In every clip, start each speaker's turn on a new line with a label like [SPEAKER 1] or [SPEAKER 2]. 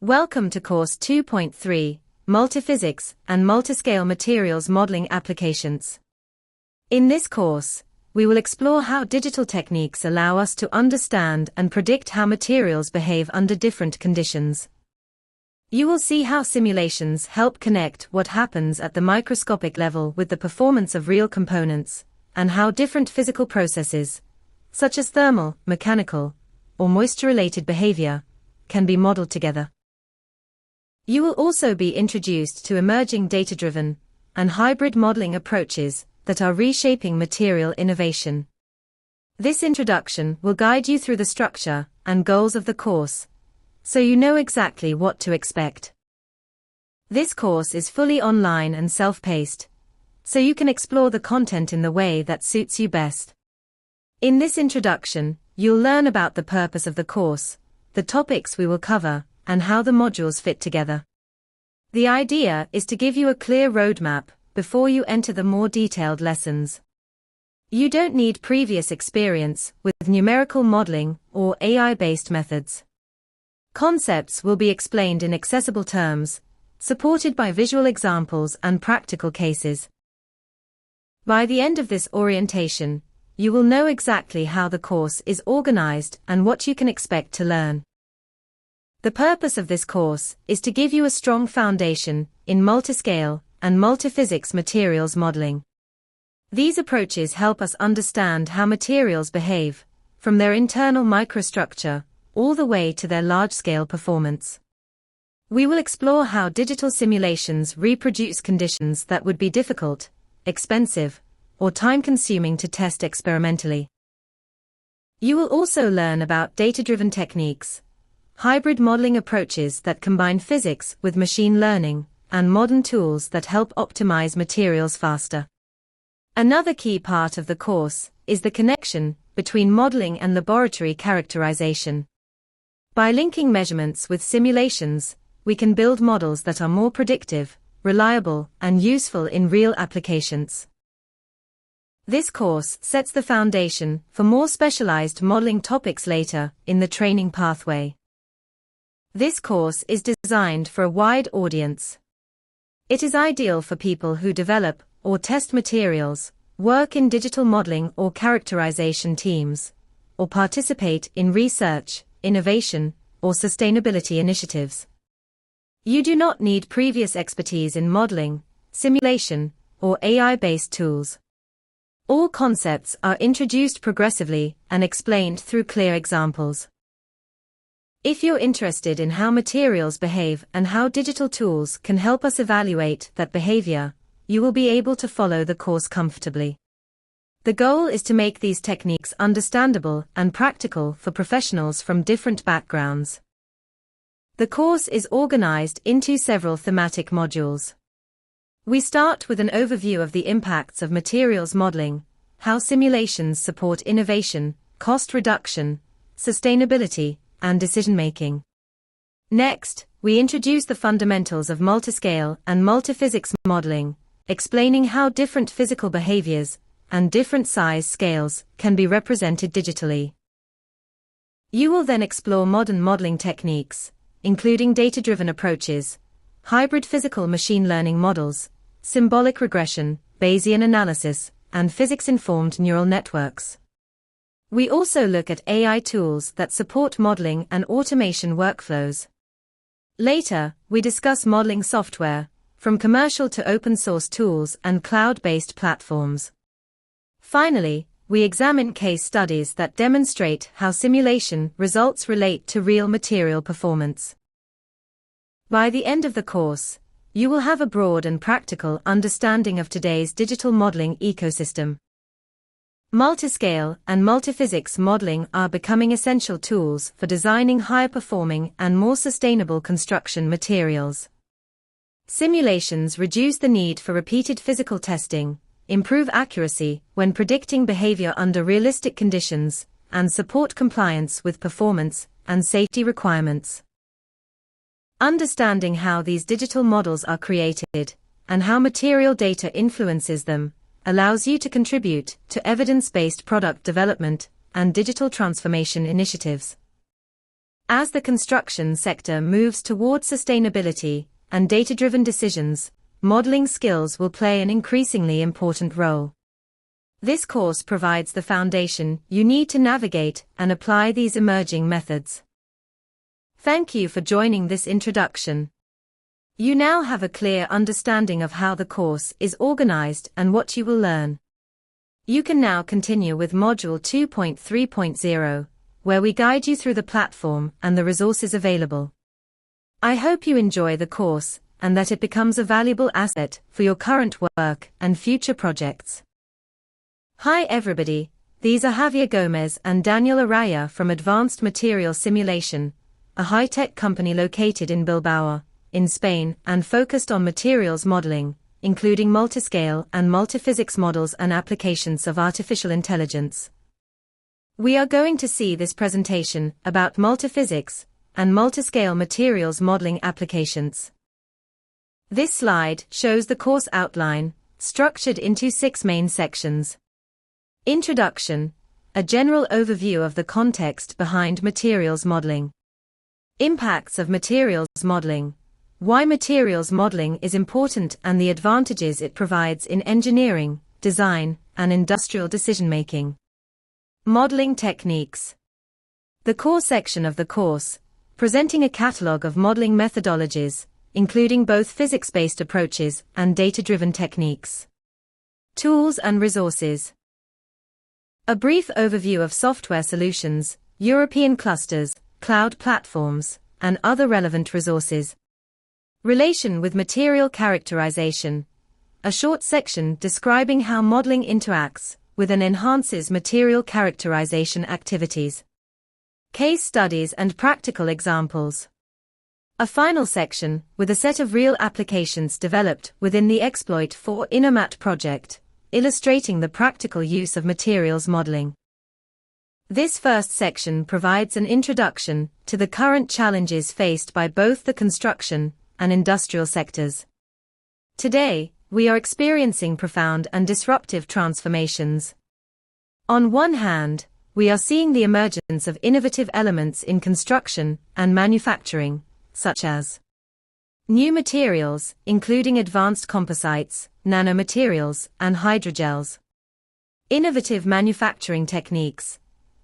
[SPEAKER 1] Welcome to Course 2.3, Multiphysics and Multiscale Materials Modeling Applications. In this course, we will explore how digital techniques allow us to understand and predict how materials behave under different conditions. You will see how simulations help connect what happens at the microscopic level with the performance of real components, and how different physical processes, such as thermal, mechanical, or moisture-related behavior, can be modeled together. You will also be introduced to emerging data-driven and hybrid modeling approaches that are reshaping material innovation. This introduction will guide you through the structure and goals of the course, so you know exactly what to expect. This course is fully online and self-paced, so you can explore the content in the way that suits you best. In this introduction, you'll learn about the purpose of the course, the topics we will cover, and how the modules fit together. The idea is to give you a clear roadmap before you enter the more detailed lessons. You don't need previous experience with numerical modeling or AI-based methods. Concepts will be explained in accessible terms, supported by visual examples and practical cases. By the end of this orientation, you will know exactly how the course is organized and what you can expect to learn. The purpose of this course is to give you a strong foundation in multiscale and multiphysics materials modeling. These approaches help us understand how materials behave, from their internal microstructure all the way to their large-scale performance. We will explore how digital simulations reproduce conditions that would be difficult, expensive, or time-consuming to test experimentally. You will also learn about data-driven techniques, hybrid modeling approaches that combine physics with machine learning, and modern tools that help optimize materials faster. Another key part of the course is the connection between modeling and laboratory characterization. By linking measurements with simulations, we can build models that are more predictive, reliable, and useful in real applications. This course sets the foundation for more specialized modeling topics later in the training pathway. This course is designed for a wide audience. It is ideal for people who develop or test materials, work in digital modeling or characterization teams, or participate in research, innovation, or sustainability initiatives. You do not need previous expertise in modeling, simulation, or AI-based tools. All concepts are introduced progressively and explained through clear examples. If you're interested in how materials behave and how digital tools can help us evaluate that behavior, you will be able to follow the course comfortably. The goal is to make these techniques understandable and practical for professionals from different backgrounds. The course is organized into several thematic modules. We start with an overview of the impacts of materials modeling, how simulations support innovation, cost reduction, sustainability, and decision-making. Next, we introduce the fundamentals of multiscale and multiphysics modeling, explaining how different physical behaviors and different size scales can be represented digitally. You will then explore modern modeling techniques, including data-driven approaches, hybrid physical machine learning models, symbolic regression, Bayesian analysis, and physics-informed neural networks. We also look at AI tools that support modeling and automation workflows. Later, we discuss modeling software, from commercial to open-source tools and cloud-based platforms. Finally, we examine case studies that demonstrate how simulation results relate to real material performance. By the end of the course, you will have a broad and practical understanding of today's digital modeling ecosystem. Multiscale and multiphysics modeling are becoming essential tools for designing higher-performing and more sustainable construction materials. Simulations reduce the need for repeated physical testing, improve accuracy when predicting behavior under realistic conditions, and support compliance with performance and safety requirements. Understanding how these digital models are created, and how material data influences them, allows you to contribute to evidence-based product development and digital transformation initiatives. As the construction sector moves towards sustainability and data-driven decisions, modeling skills will play an increasingly important role. This course provides the foundation you need to navigate and apply these emerging methods. Thank you for joining this introduction. You now have a clear understanding of how the course is organized and what you will learn. You can now continue with Module 2.3.0, where we guide you through the platform and the resources available. I hope you enjoy the course and that it becomes a valuable asset for your current work and future projects. Hi everybody, these are Javier Gomez and Daniel Araya from Advanced Materials Simulation, a high-tech company located in Bilbao, in Spain, and focused on materials modeling, including multiscale and multiphysics models and applications of artificial intelligence. We are going to see this presentation about multiphysics and multiscale materials modeling applications. This slide shows the course outline, structured into 6 main sections. Introduction, a general overview of the context behind materials modeling. Impacts of materials modeling, why materials modeling is important and the advantages it provides in engineering, design, and industrial decision-making. Modeling techniques. The core section of the course, presenting a catalog of modeling methodologies, including both physics-based approaches and data-driven techniques. Tools and resources. A brief overview of software solutions, European clusters, cloud platforms, and other relevant resources. Relation with material characterization. A short section describing how modeling interacts with and enhances material characterization activities. Case studies and practical examples. A final section with a set of real applications developed within the Exploit for Inomat project, illustrating the practical use of materials modeling. This first section provides an introduction to the current challenges faced by both the construction and industrial sectors. Today, we are experiencing profound and disruptive transformations. On one hand, we are seeing the emergence of innovative elements in construction and manufacturing, such as new materials, including advanced composites, nanomaterials, and hydrogels. Innovative manufacturing techniques,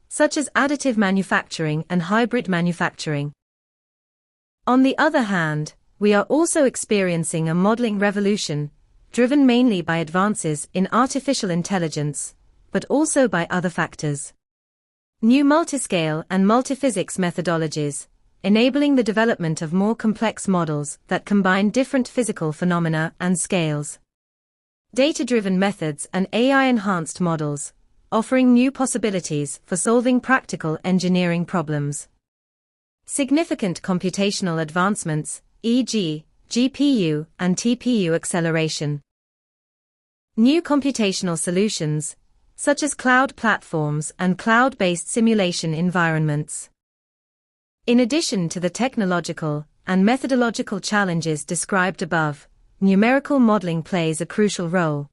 [SPEAKER 1] such as additive manufacturing and hybrid manufacturing. On the other hand, we are also experiencing a modeling revolution, driven mainly by advances in artificial intelligence, but also by other factors. New multiscale and multiphysics methodologies, enabling the development of more complex models that combine different physical phenomena and scales. Data-driven methods and AI-enhanced models, offering new possibilities for solving practical engineering problems. Significant computational advancements, e.g., GPU and TPU acceleration. New computational solutions, such as cloud platforms and cloud-based simulation environments. In addition to the technological and methodological challenges described above, numerical modeling plays a crucial role.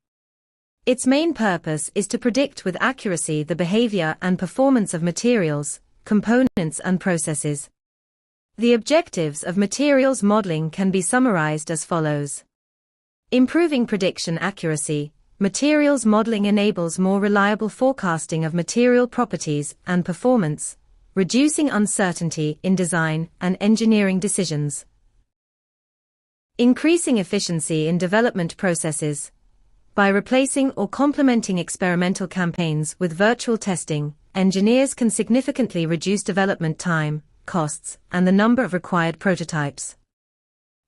[SPEAKER 1] Its main purpose is to predict with accuracy the behavior and performance of materials, components and processes. The objectives of materials modeling can be summarized as follows. Improving prediction accuracy. Materials modeling enables more reliable forecasting of material properties and performance, reducing uncertainty in design and engineering decisions. Increasing efficiency in development processes. By replacing or complementing experimental campaigns with virtual testing, engineers can significantly reduce development time, costs, and the number of required prototypes.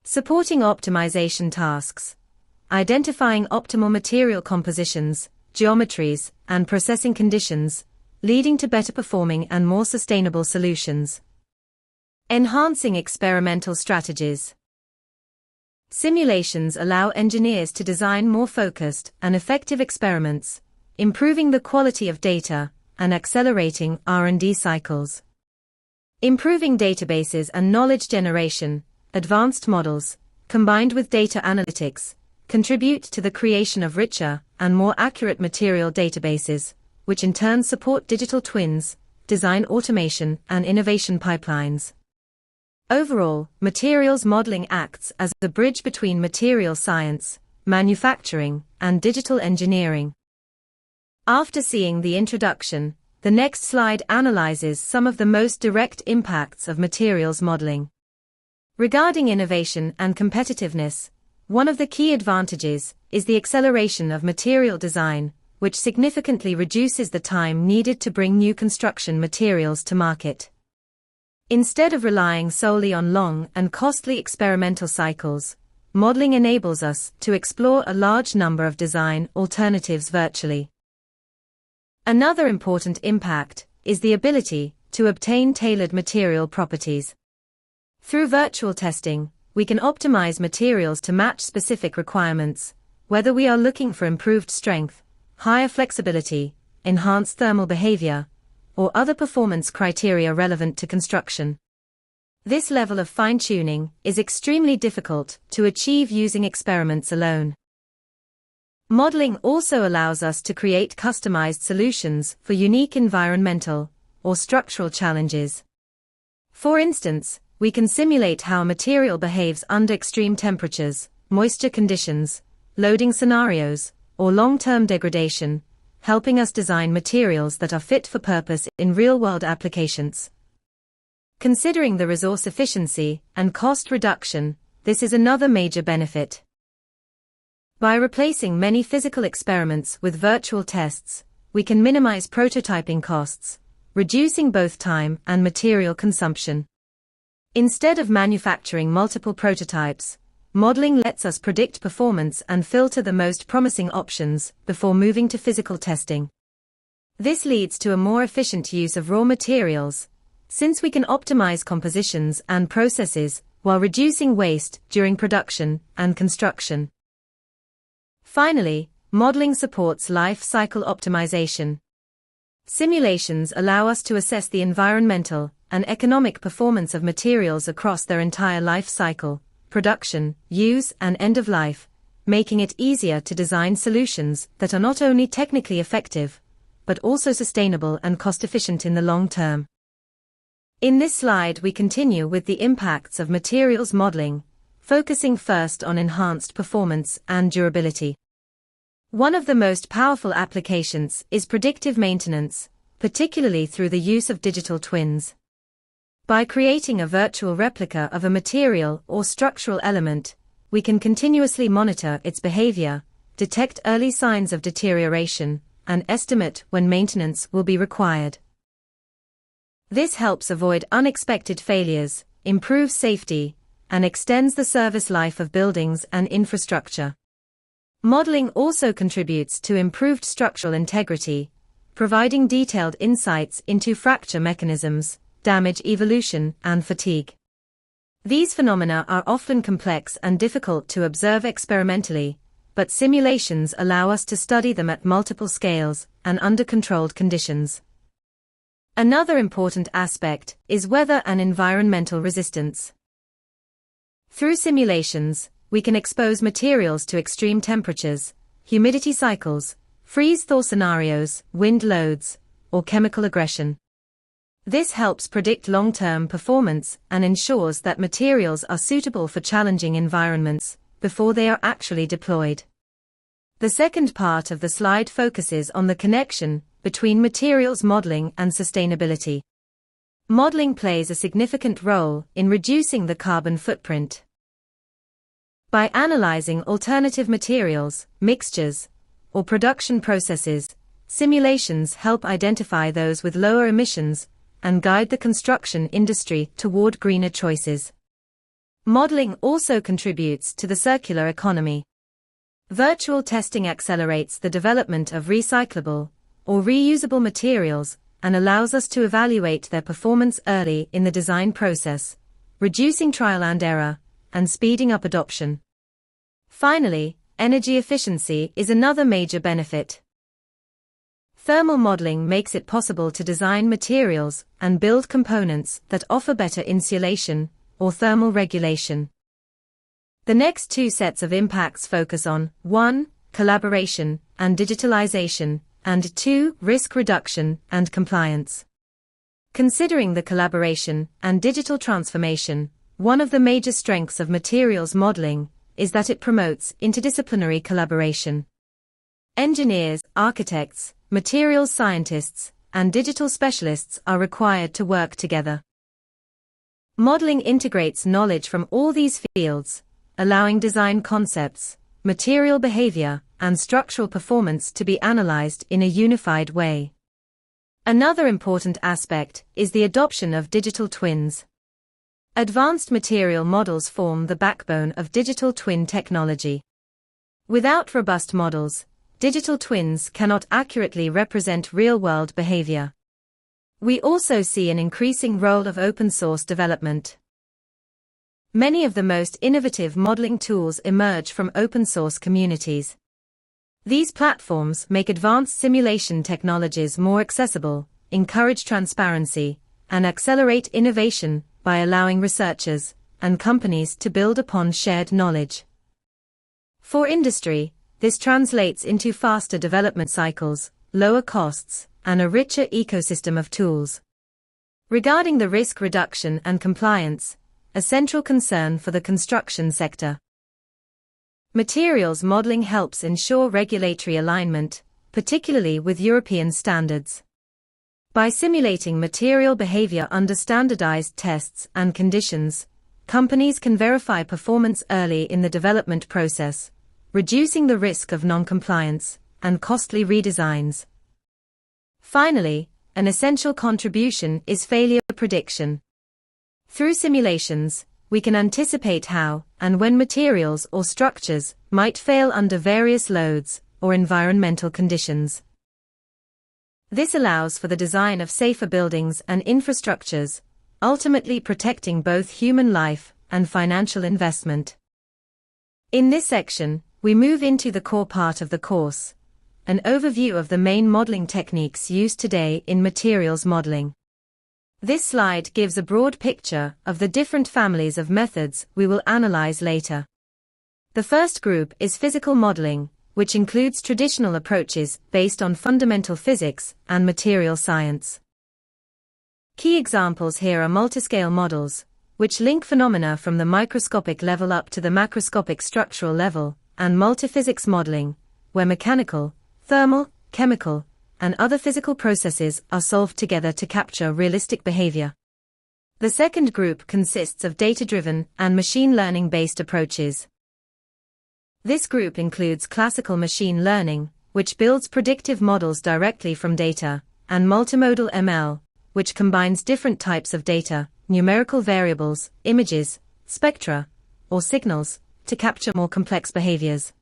[SPEAKER 1] Supporting optimization tasks. Identifying optimal material compositions, geometries, and processing conditions, leading to better performing and more sustainable solutions. Enhancing experimental strategies. Simulations allow engineers to design more focused and effective experiments, improving the quality of data and accelerating R&D cycles. Improving databases and knowledge generation. Advanced models, combined with data analytics, contribute to the creation of richer and more accurate material databases, which in turn support digital twins, design automation, and innovation pipelines. Overall, materials modeling acts as the bridge between material science, manufacturing, and digital engineering. After seeing the introduction, the next slide analyzes some of the most direct impacts of materials modeling. Regarding innovation and competitiveness, one of the key advantages is the acceleration of material design, which significantly reduces the time needed to bring new construction materials to market. Instead of relying solely on long and costly experimental cycles, modeling enables us to explore a large number of design alternatives virtually. Another important impact is the ability to obtain tailored material properties. Through virtual testing, we can optimize materials to match specific requirements, whether we are looking for improved strength, higher flexibility, enhanced thermal behavior, or other performance criteria relevant to construction. This level of fine-tuning is extremely difficult to achieve using experiments alone. Modeling also allows us to create customized solutions for unique environmental or structural challenges. For instance, we can simulate how a material behaves under extreme temperatures, moisture conditions, loading scenarios, or long-term degradation, helping us design materials that are fit for purpose in real-world applications. Considering the resource efficiency and cost reduction, this is another major benefit. By replacing many physical experiments with virtual tests, we can minimize prototyping costs, reducing both time and material consumption. Instead of manufacturing multiple prototypes, modeling lets us predict performance and filter the most promising options before moving to physical testing. This leads to a more efficient use of raw materials, since we can optimize compositions and processes while reducing waste during production and construction. Finally, modeling supports life cycle optimization. Simulations allow us to assess the environmental and economic performance of materials across their entire life cycle, production, use, and end of life, making it easier to design solutions that are not only technically effective, but also sustainable and cost-efficient in the long term. In this slide, we continue with the impacts of materials modeling, focusing first on enhanced performance and durability. One of the most powerful applications is predictive maintenance, particularly through the use of digital twins. By creating a virtual replica of a material or structural element, we can continuously monitor its behavior, detect early signs of deterioration, and estimate when maintenance will be required. This helps avoid unexpected failures, improves safety, and extends the service life of buildings and infrastructure. Modeling also contributes to improved structural integrity, providing detailed insights into fracture mechanisms, damage evolution, and fatigue. These phenomena are often complex and difficult to observe experimentally, but simulations allow us to study them at multiple scales and under controlled conditions. Another important aspect is weather and environmental resistance. Through simulations, we can expose materials to extreme temperatures, humidity cycles, freeze-thaw scenarios, wind loads, or chemical aggression. This helps predict long-term performance and ensures that materials are suitable for challenging environments before they are actually deployed. The second part of the slide focuses on the connection between materials modeling and sustainability. Modeling plays a significant role in reducing the carbon footprint. By analyzing alternative materials, mixtures, or production processes, simulations help identify those with lower emissions and guide the construction industry toward greener choices. Modeling also contributes to the circular economy. Virtual testing accelerates the development of recyclable or reusable materials and allows us to evaluate their performance early in the design process, reducing trial and error and speeding up adoption. Finally, energy efficiency is another major benefit. Thermal modeling makes it possible to design materials and build components that offer better insulation or thermal regulation. The next two sets of impacts focus on 1. Collaboration and digitalization, and 2. Risk reduction and compliance. Considering the collaboration and digital transformation, one of the major strengths of materials modeling is that it promotes interdisciplinary collaboration. Engineers, architects, materials scientists, and digital specialists are required to work together. Modeling integrates knowledge from all these fields, allowing design concepts, material behavior, and structural performance to be analyzed in a unified way. Another important aspect is the adoption of digital twins. Advanced material models form the backbone of digital twin technology. Without robust models, digital twins cannot accurately represent real-world behavior. We also see an increasing role of open-source development. Many of the most innovative modeling tools emerge from open-source communities. These platforms make advanced simulation technologies more accessible, encourage transparency, and accelerate innovation by allowing researchers and companies to build upon shared knowledge. For industry, this translates into faster development cycles, lower costs, and a richer ecosystem of tools. Regarding the risk reduction and compliance, a central concern for the construction sector. Materials modeling helps ensure regulatory alignment, particularly with European standards. By simulating material behavior under standardized tests and conditions, companies can verify performance early in the development process, reducing the risk of non-compliance and costly redesigns. Finally, an essential contribution is failure prediction. Through simulations, we can anticipate how and when materials or structures might fail under various loads or environmental conditions. This allows for the design of safer buildings and infrastructures, ultimately protecting both human life and financial investment. In this section, we move into the core part of the course, an overview of the main modeling techniques used today in materials modeling. This slide gives a broad picture of the different families of methods we will analyze later. The first group is physical modeling, which includes traditional approaches based on fundamental physics and material science. Key examples here are multiscale models, which link phenomena from the microscopic level up to the macroscopic structural level, and multiphysics modeling, where mechanical, thermal, chemical, and other physical processes are solved together to capture realistic behavior. The second group consists of data-driven and machine learning-based approaches. This group includes classical machine learning, which builds predictive models directly from data, and multimodal ML, which combines different types of data, numerical variables, images, spectra, or signals, to capture more complex behaviors.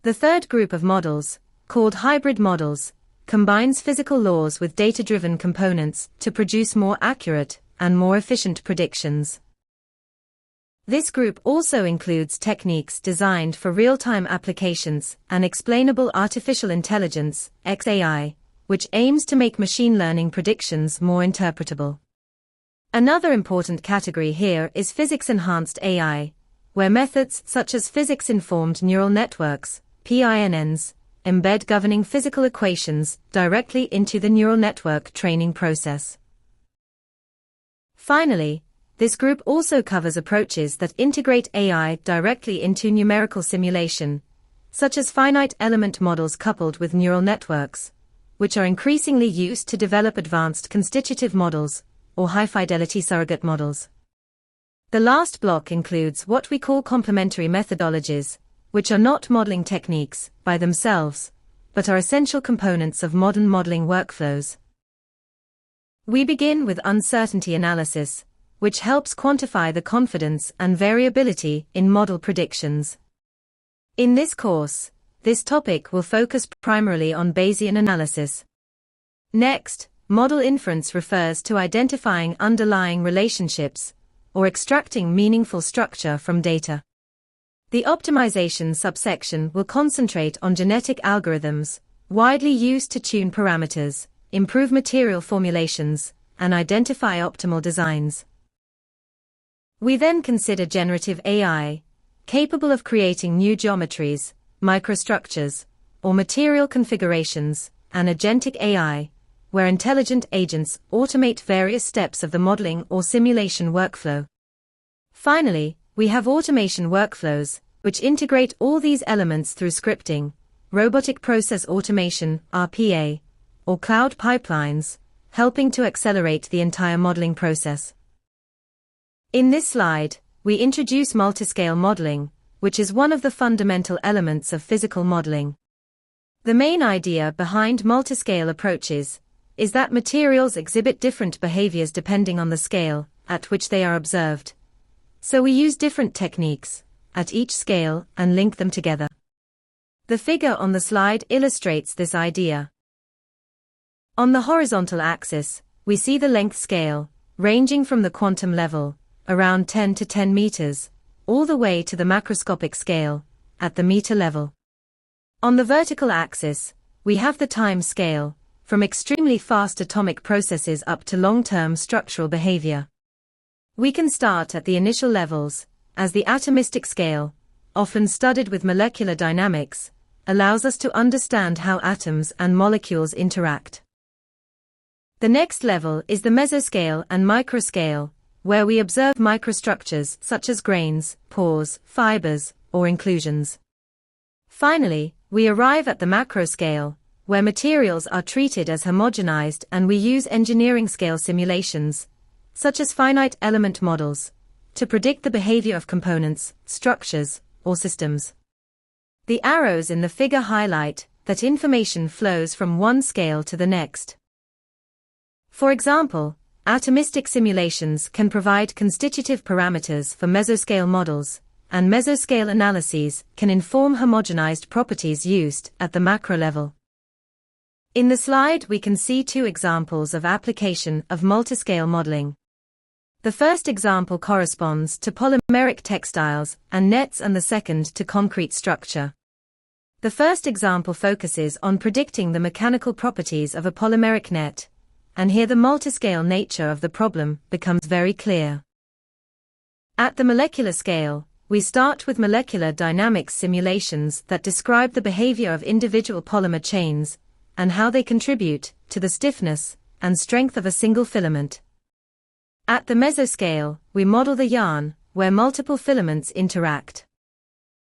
[SPEAKER 1] The third group of models, called hybrid models, combines physical laws with data-driven components to produce more accurate and more efficient predictions. This group also includes techniques designed for real-time applications and explainable artificial intelligence, XAI, which aims to make machine learning predictions more interpretable. Another important category here is physics-enhanced AI, where methods such as physics-informed neural networks, PINNs, embed governing physical equations directly into the neural network training process. Finally, this group also covers approaches that integrate AI directly into numerical simulation, such as finite element models coupled with neural networks, which are increasingly used to develop advanced constitutive models or high-fidelity surrogate models. The last block includes what we call complementary methodologies, which are not modeling techniques by themselves, but are essential components of modern modeling workflows. We begin with uncertainty analysis, which helps quantify the confidence and variability in model predictions. In this course, this topic will focus primarily on Bayesian analysis. Next, model inference refers to identifying underlying relationships or extracting meaningful structure from data. The optimization subsection will concentrate on genetic algorithms, widely used to tune parameters, improve material formulations, and identify optimal designs. We then consider generative AI, capable of creating new geometries, microstructures, or material configurations, and agentic AI, where intelligent agents automate various steps of the modeling or simulation workflow. Finally, we have automation workflows, which integrate all these elements through scripting, robotic process automation (RPA), or cloud pipelines, helping to accelerate the entire modeling process. In this slide, we introduce multiscale modeling, which is one of the fundamental elements of physical modeling. The main idea behind multiscale approaches is that materials exhibit different behaviors depending on the scale at which they are observed. So we use different techniques at each scale and link them together. The figure on the slide illustrates this idea. On the horizontal axis, we see the length scale, ranging from the quantum level, around 10 to 10 meters, all the way to the macroscopic scale, at the meter level. On the vertical axis, we have the time scale, from extremely fast atomic processes up to long-term structural behavior. We can start at the initial levels, as the atomistic scale, often studied with molecular dynamics, allows us to understand how atoms and molecules interact. The next level is the mesoscale and microscale, where we observe microstructures such as grains, pores, fibers, or inclusions. Finally, we arrive at the macroscale, where materials are treated as homogenized and we use engineering scale simulations, such as finite element models, to predict the behavior of components, structures, or systems. The arrows in the figure highlight that information flows from one scale to the next. For example, atomistic simulations can provide constitutive parameters for mesoscale models, and mesoscale analyses can inform homogenized properties used at the macro level. In the slide we can see two examples of application of multiscale modeling. The first example corresponds to polymeric textiles and nets and the second to concrete structure. The first example focuses on predicting the mechanical properties of a polymeric net, and here the multiscale nature of the problem becomes very clear. At the molecular scale, we start with molecular dynamics simulations that describe the behavior of individual polymer chains and how they contribute to the stiffness and strength of a single filament. At the mesoscale, we model the yarn, where multiple filaments interact.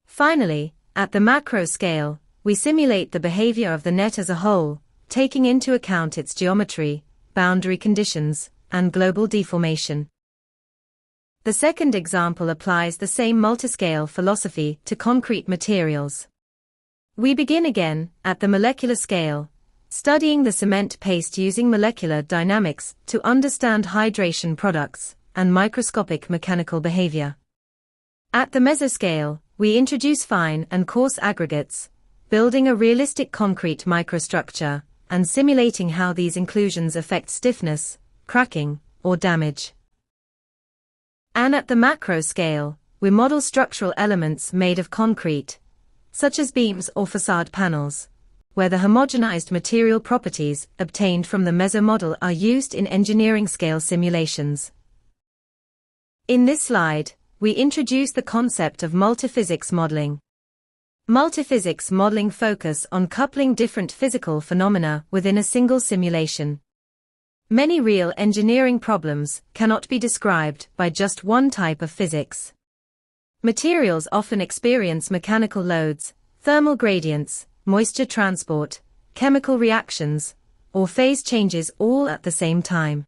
[SPEAKER 1] Finally, at the macro scale, we simulate the behavior of the net as a whole, taking into account its geometry, boundary conditions, and global deformation. The second example applies the same multiscale philosophy to concrete materials. We begin again at the molecular scale, studying the cement paste using molecular dynamics to understand hydration products and microscopic mechanical behavior. At the mesoscale, we introduce fine and coarse aggregates, building a realistic concrete microstructure and simulating how these inclusions affect stiffness, cracking, or damage. And at the macro scale, we model structural elements made of concrete, such as beams or facade panels, where the homogenized material properties obtained from the mesomodel are used in engineering scale simulations. In this slide, we introduce the concept of multiphysics modeling. Multiphysics modeling focus on coupling different physical phenomena within a single simulation. Many real engineering problems cannot be described by just one type of physics. Materials often experience mechanical loads, thermal gradients, moisture transport, chemical reactions, or phase changes all at the same time.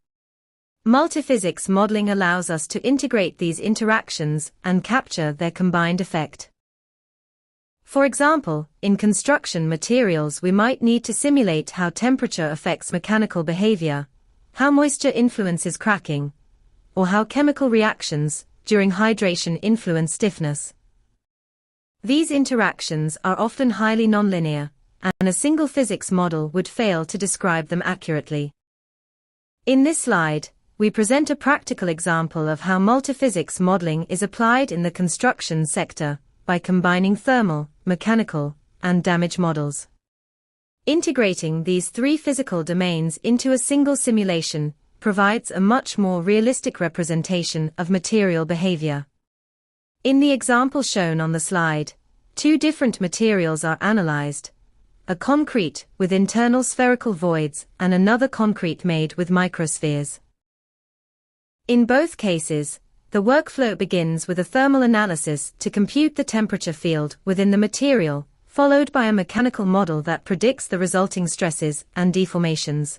[SPEAKER 1] Multiphysics modeling allows us to integrate these interactions and capture their combined effect. For example, in construction materials we might need to simulate how temperature affects mechanical behavior, how moisture influences cracking, or how chemical reactions during hydration influence stiffness. These interactions are often highly nonlinear, and a single physics model would fail to describe them accurately. In this slide, we present a practical example of how multiphysics modeling is applied in the construction sector by combining thermal, mechanical, and damage models. Integrating these three physical domains into a single simulation provides a much more realistic representation of material behavior. In the example shown on the slide, two different materials are analyzed, a concrete with internal spherical voids and another concrete made with microspheres. In both cases, the workflow begins with a thermal analysis to compute the temperature field within the material, followed by a mechanical model that predicts the resulting stresses and deformations.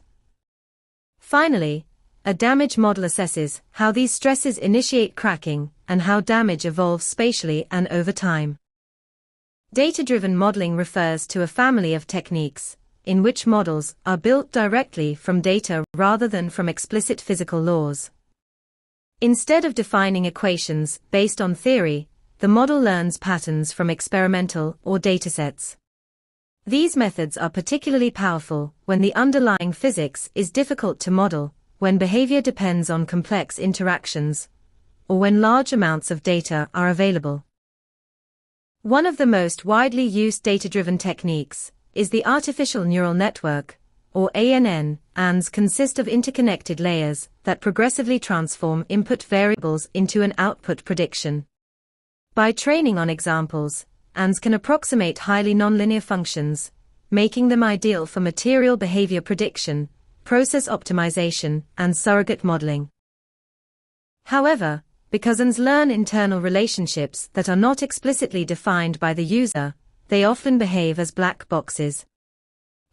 [SPEAKER 1] Finally, a damage model assesses how these stresses initiate cracking and how damage evolves spatially and over time. Data-driven modeling refers to a family of techniques in which models are built directly from data rather than from explicit physical laws. Instead of defining equations based on theory, the model learns patterns from experimental or datasets. These methods are particularly powerful when the underlying physics is difficult to model, when behavior depends on complex interactions, or when large amounts of data are available. One of the most widely used data-driven techniques is the artificial neural network, or ANN. ANNs consist of interconnected layers that progressively transform input variables into an output prediction. By training on examples, ANNs can approximate highly nonlinear functions, making them ideal for material behavior prediction, process optimization, and surrogate modeling. However, because ANNs learn internal relationships that are not explicitly defined by the user, they often behave as black boxes.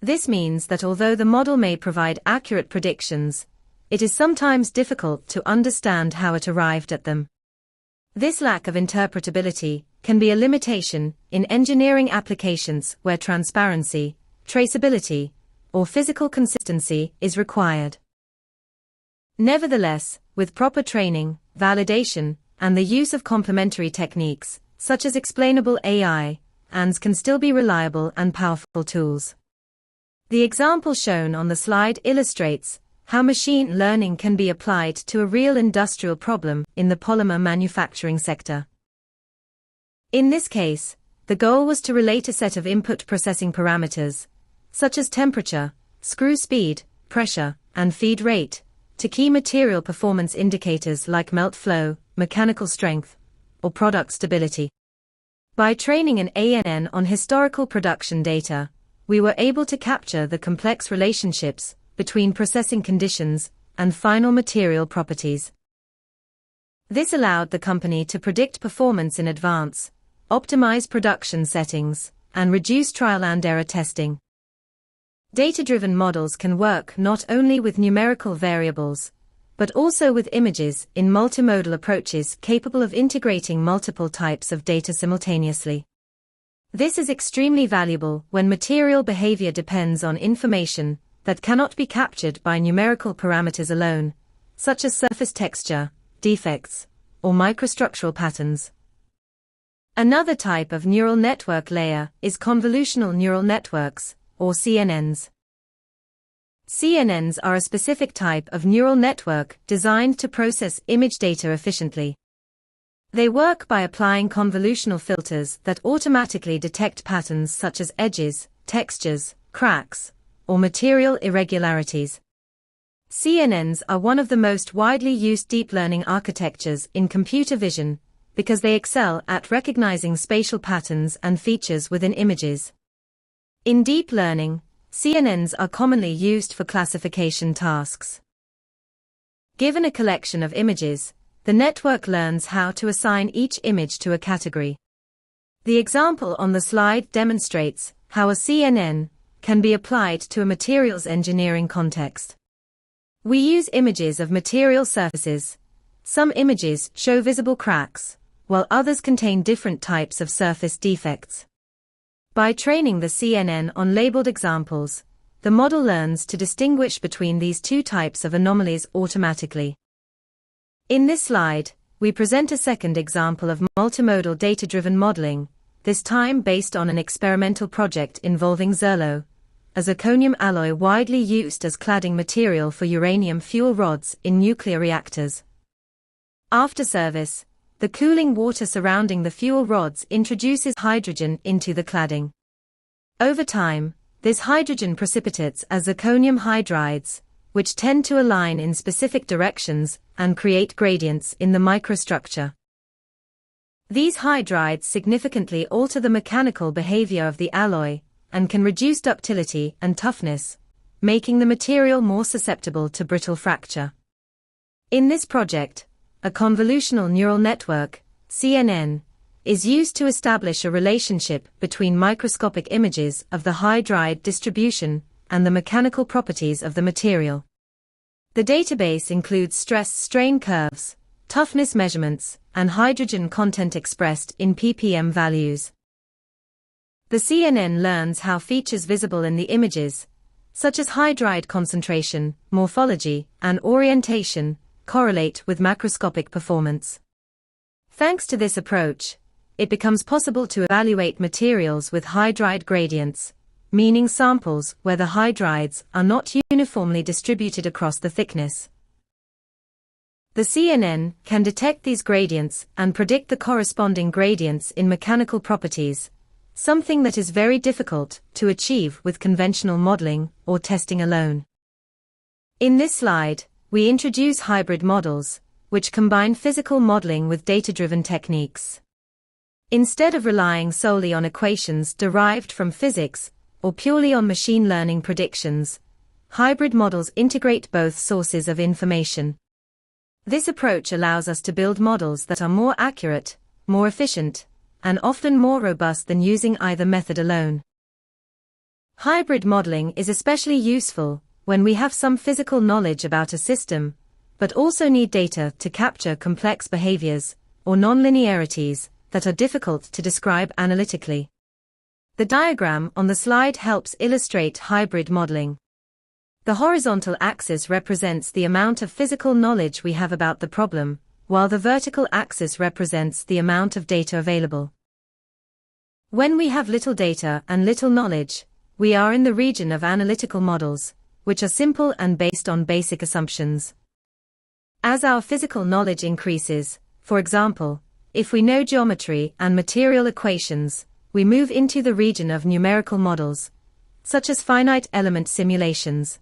[SPEAKER 1] This means that although the model may provide accurate predictions, it is sometimes difficult to understand how it arrived at them. This lack of interpretability can be a limitation in engineering applications where transparency, traceability, or physical consistency is required. Nevertheless, with proper training, validation, and the use of complementary techniques, such as explainable AI, ANNs can still be reliable and powerful tools. The example shown on the slide illustrates how machine learning can be applied to a real industrial problem in the polymer manufacturing sector. In this case, the goal was to relate a set of input processing parameters, such as temperature, screw speed, pressure, and feed rate, to key material performance indicators like melt flow, mechanical strength, or product stability. By training an ANN on historical production data, we were able to capture the complex relationships between processing conditions and final material properties. This allowed the company to predict performance in advance, optimize production settings, and reduce trial and error testing. Data-driven models can work not only with numerical variables, but also with images in multimodal approaches capable of integrating multiple types of data simultaneously. This is extremely valuable when material behavior depends on information that cannot be captured by numerical parameters alone, such as surface texture, defects, or microstructural patterns. Another type of neural network layer is convolutional neural networks, or CNNs. CNNs are a specific type of neural network designed to process image data efficiently. They work by applying convolutional filters that automatically detect patterns such as edges, textures, cracks, or material irregularities. CNNs are one of the most widely used deep learning architectures in computer vision because they excel at recognizing spatial patterns and features within images. In deep learning, CNNs are commonly used for classification tasks. Given a collection of images, the network learns how to assign each image to a category. The example on the slide demonstrates how a CNN can be applied to a materials engineering context. We use images of material surfaces. Some images show visible cracks, while others contain different types of surface defects. By training the CNN on labeled examples, the model learns to distinguish between these two types of anomalies automatically. In this slide, we present a second example of multimodal data-driven modeling, this time based on an experimental project involving Zerlo, a zirconium alloy widely used as cladding material for uranium fuel rods in nuclear reactors. After service, the cooling water surrounding the fuel rods introduces hydrogen into the cladding. Over time, this hydrogen precipitates as zirconium hydrides, which tend to align in specific directions and create gradients in the microstructure. These hydrides significantly alter the mechanical behavior of the alloy, and can reduce ductility and toughness, making the material more susceptible to brittle fracture. In this project, a convolutional neural network, CNN, is used to establish a relationship between microscopic images of the hydride distribution and the mechanical properties of the material. The database includes stress-strain curves, toughness measurements, and hydrogen content expressed in ppm values. The CNN learns how features visible in the images, such as hydride concentration, morphology, and orientation, correlate with macroscopic performance. Thanks to this approach, it becomes possible to evaluate materials with hydride gradients, meaning samples where the hydrides are not uniformly distributed across the thickness. The CNN can detect these gradients and predict the corresponding gradients in mechanical properties, something that is very difficult to achieve with conventional modeling or testing alone. In this slide, we introduce hybrid models, which combine physical modeling with data-driven techniques. Instead of relying solely on equations derived from physics or purely on machine learning predictions, hybrid models integrate both sources of information. This approach allows us to build models that are more accurate, more efficient, and often more robust than using either method alone. Hybrid modeling is especially useful when we have some physical knowledge about a system, but also need data to capture complex behaviors or nonlinearities that are difficult to describe analytically. The diagram on the slide helps illustrate hybrid modeling. The horizontal axis represents the amount of physical knowledge we have about the problem, while the vertical axis represents the amount of data available. When we have little data and little knowledge, we are in the region of analytical models, which are simple and based on basic assumptions. As our physical knowledge increases, for example, if we know geometry and material equations, we move into the region of numerical models, such as finite element simulations.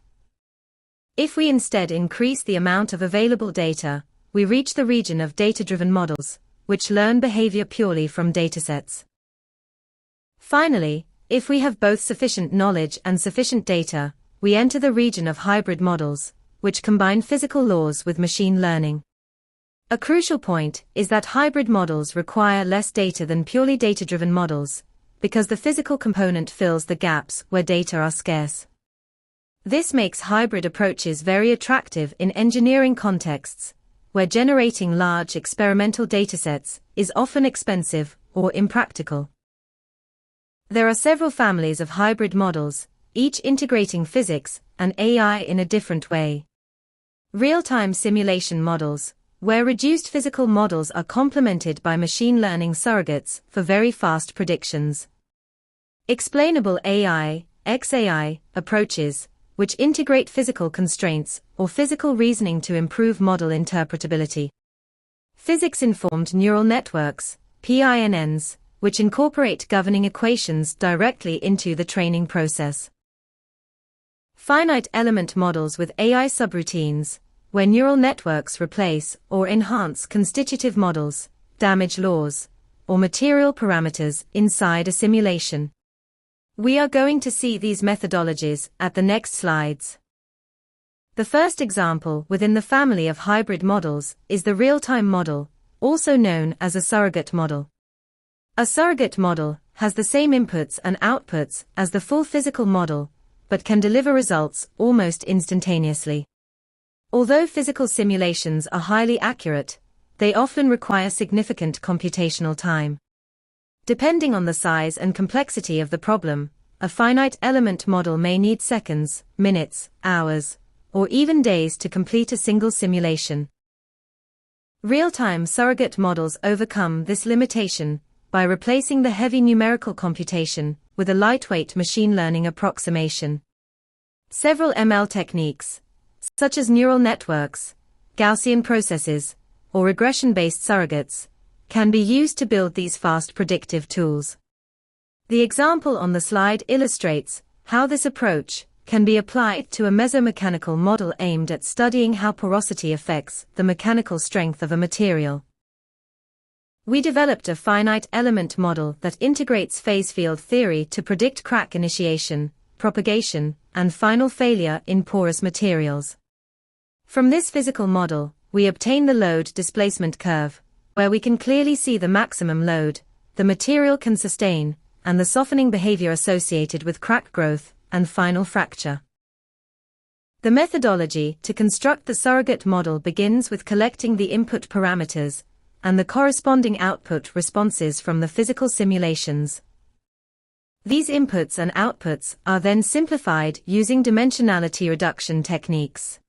[SPEAKER 1] If we instead increase the amount of available data, we reach the region of data-driven models, which learn behavior purely from datasets. Finally, if we have both sufficient knowledge and sufficient data, we enter the region of hybrid models, which combine physical laws with machine learning. A crucial point is that hybrid models require less data than purely data-driven models, because the physical component fills the gaps where data are scarce. This makes hybrid approaches very attractive in engineering contexts, where generating large experimental datasets is often expensive or impractical. There are several families of hybrid models, each integrating physics and AI in a different way. Real-time simulation models, where reduced physical models are complemented by machine learning surrogates for very fast predictions. Explainable AI, XAI, approaches, which integrate physical constraints or physical reasoning to improve model interpretability. Physics-informed neural networks, PINNs, which incorporate governing equations directly into the training process. Finite element models with AI subroutines, where neural networks replace or enhance constitutive models, damage laws, or material parameters inside a simulation. We are going to see these methodologies at the next slides. The first example within the family of hybrid models is the real-time model, also known as a surrogate model. A surrogate model has the same inputs and outputs as the full physical model, but can deliver results almost instantaneously. Although physical simulations are highly accurate, they often require significant computational time. Depending on the size and complexity of the problem, a finite element model may need seconds, minutes, hours, or even days to complete a single simulation. Real-time surrogate models overcome this limitation by replacing the heavy numerical computation with a lightweight machine learning approximation. Several ML techniques, such as neural networks, Gaussian processes, or regression-based surrogates, can be used to build these fast predictive tools. The example on the slide illustrates how this approach can be applied to a mesomechanical model aimed at studying how porosity affects the mechanical strength of a material. We developed a finite element model that integrates phase field theory to predict crack initiation, propagation, and final failure in porous materials. From this physical model, we obtain the load displacement curve, where we can clearly see the maximum load the material can sustain, and the softening behavior associated with crack growth and final fracture. The methodology to construct the surrogate model begins with collecting the input parameters and the corresponding output responses from the physical simulations. These inputs and outputs are then simplified using dimensionality reduction techniques.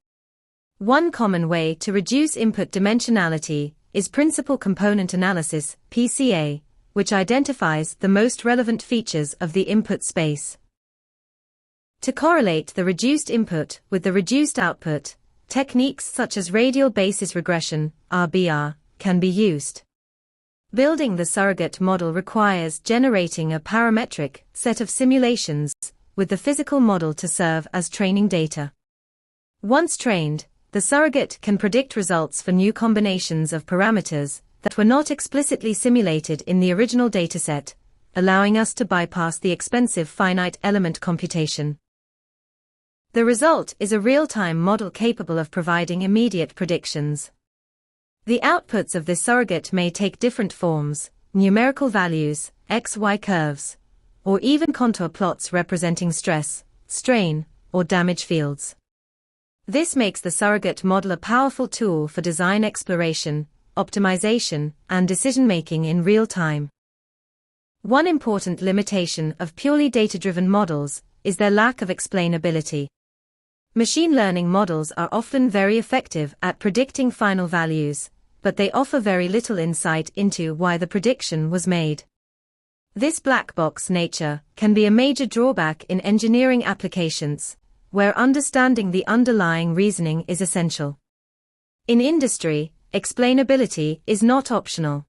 [SPEAKER 1] One common way to reduce input dimensionality is principal component analysis, PCA, which identifies the most relevant features of the input space. To correlate the reduced input with the reduced output, techniques such as radial basis regression, RBR, can be used. Building the surrogate model requires generating a parametric set of simulations with the physical model to serve as training data. Once trained, the surrogate can predict results for new combinations of parameters that were not explicitly simulated in the original dataset, allowing us to bypass the expensive finite element computation. The result is a real-time model capable of providing immediate predictions. The outputs of this surrogate may take different forms: numerical values, XY curves, or even contour plots representing stress, strain, or damage fields. This makes the surrogate model a powerful tool for design exploration, optimization, and decision-making in real time. One important limitation of purely data-driven models is their lack of explainability. Machine learning models are often very effective at predicting final values, but they offer very little insight into why the prediction was made. This black box nature can be a major drawback in engineering applications, where understanding the underlying reasoning is essential. In industry, explainability is not optional.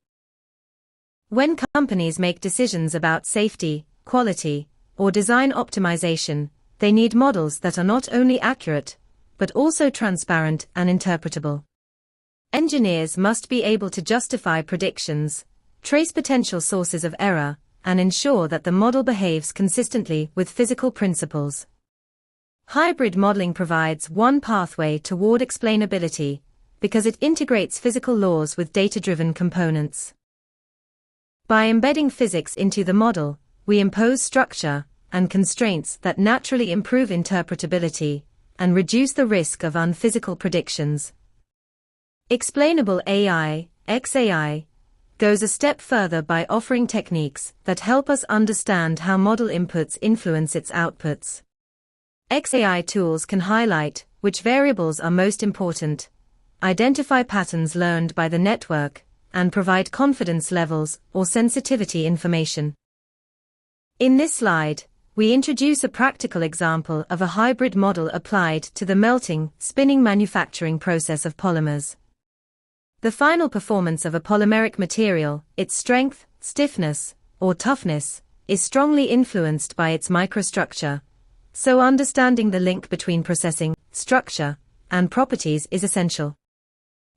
[SPEAKER 1] When companies make decisions about safety, quality, or design optimization, they need models that are not only accurate, but also transparent and interpretable. Engineers must be able to justify predictions, trace potential sources of error, and ensure that the model behaves consistently with physical principles. Hybrid modeling provides one pathway toward explainability, because it integrates physical laws with data-driven components. By embedding physics into the model, we impose structure and constraints that naturally improve interpretability and reduce the risk of unphysical predictions. Explainable AI, XAI, goes a step further by offering techniques that help us understand how model inputs influence its outputs. XAI tools can highlight which variables are most important, identify patterns learned by the network, and provide confidence levels or sensitivity information. In this slide, we introduce a practical example of a hybrid model applied to the melting, spinning manufacturing process of polymers. The final performance of a polymeric material, its strength, stiffness, or toughness, is strongly influenced by its microstructure, so understanding the link between processing, structure, and properties is essential.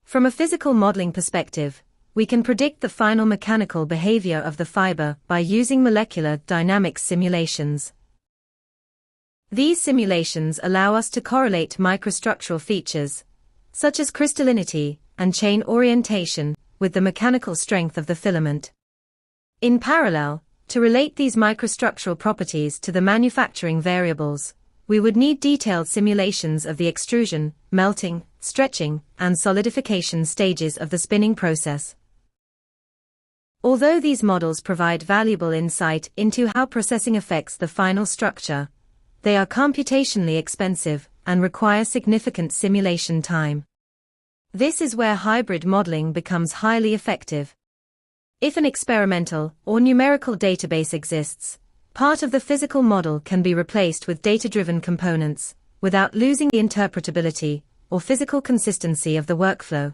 [SPEAKER 1] From a physical modeling perspective, we can predict the final mechanical behavior of the fiber by using molecular dynamics simulations. These simulations allow us to correlate microstructural features, such as crystallinity and chain orientation, with the mechanical strength of the filament. In parallel, to relate these microstructural properties to the manufacturing variables, we would need detailed simulations of the extrusion, melting, stretching, and solidification stages of the spinning process. Although these models provide valuable insight into how processing affects the final structure, they are computationally expensive and require significant simulation time. This is where hybrid modeling becomes highly effective. If an experimental or numerical database exists, part of the physical model can be replaced with data-driven components, without losing the interpretability or physical consistency of the workflow.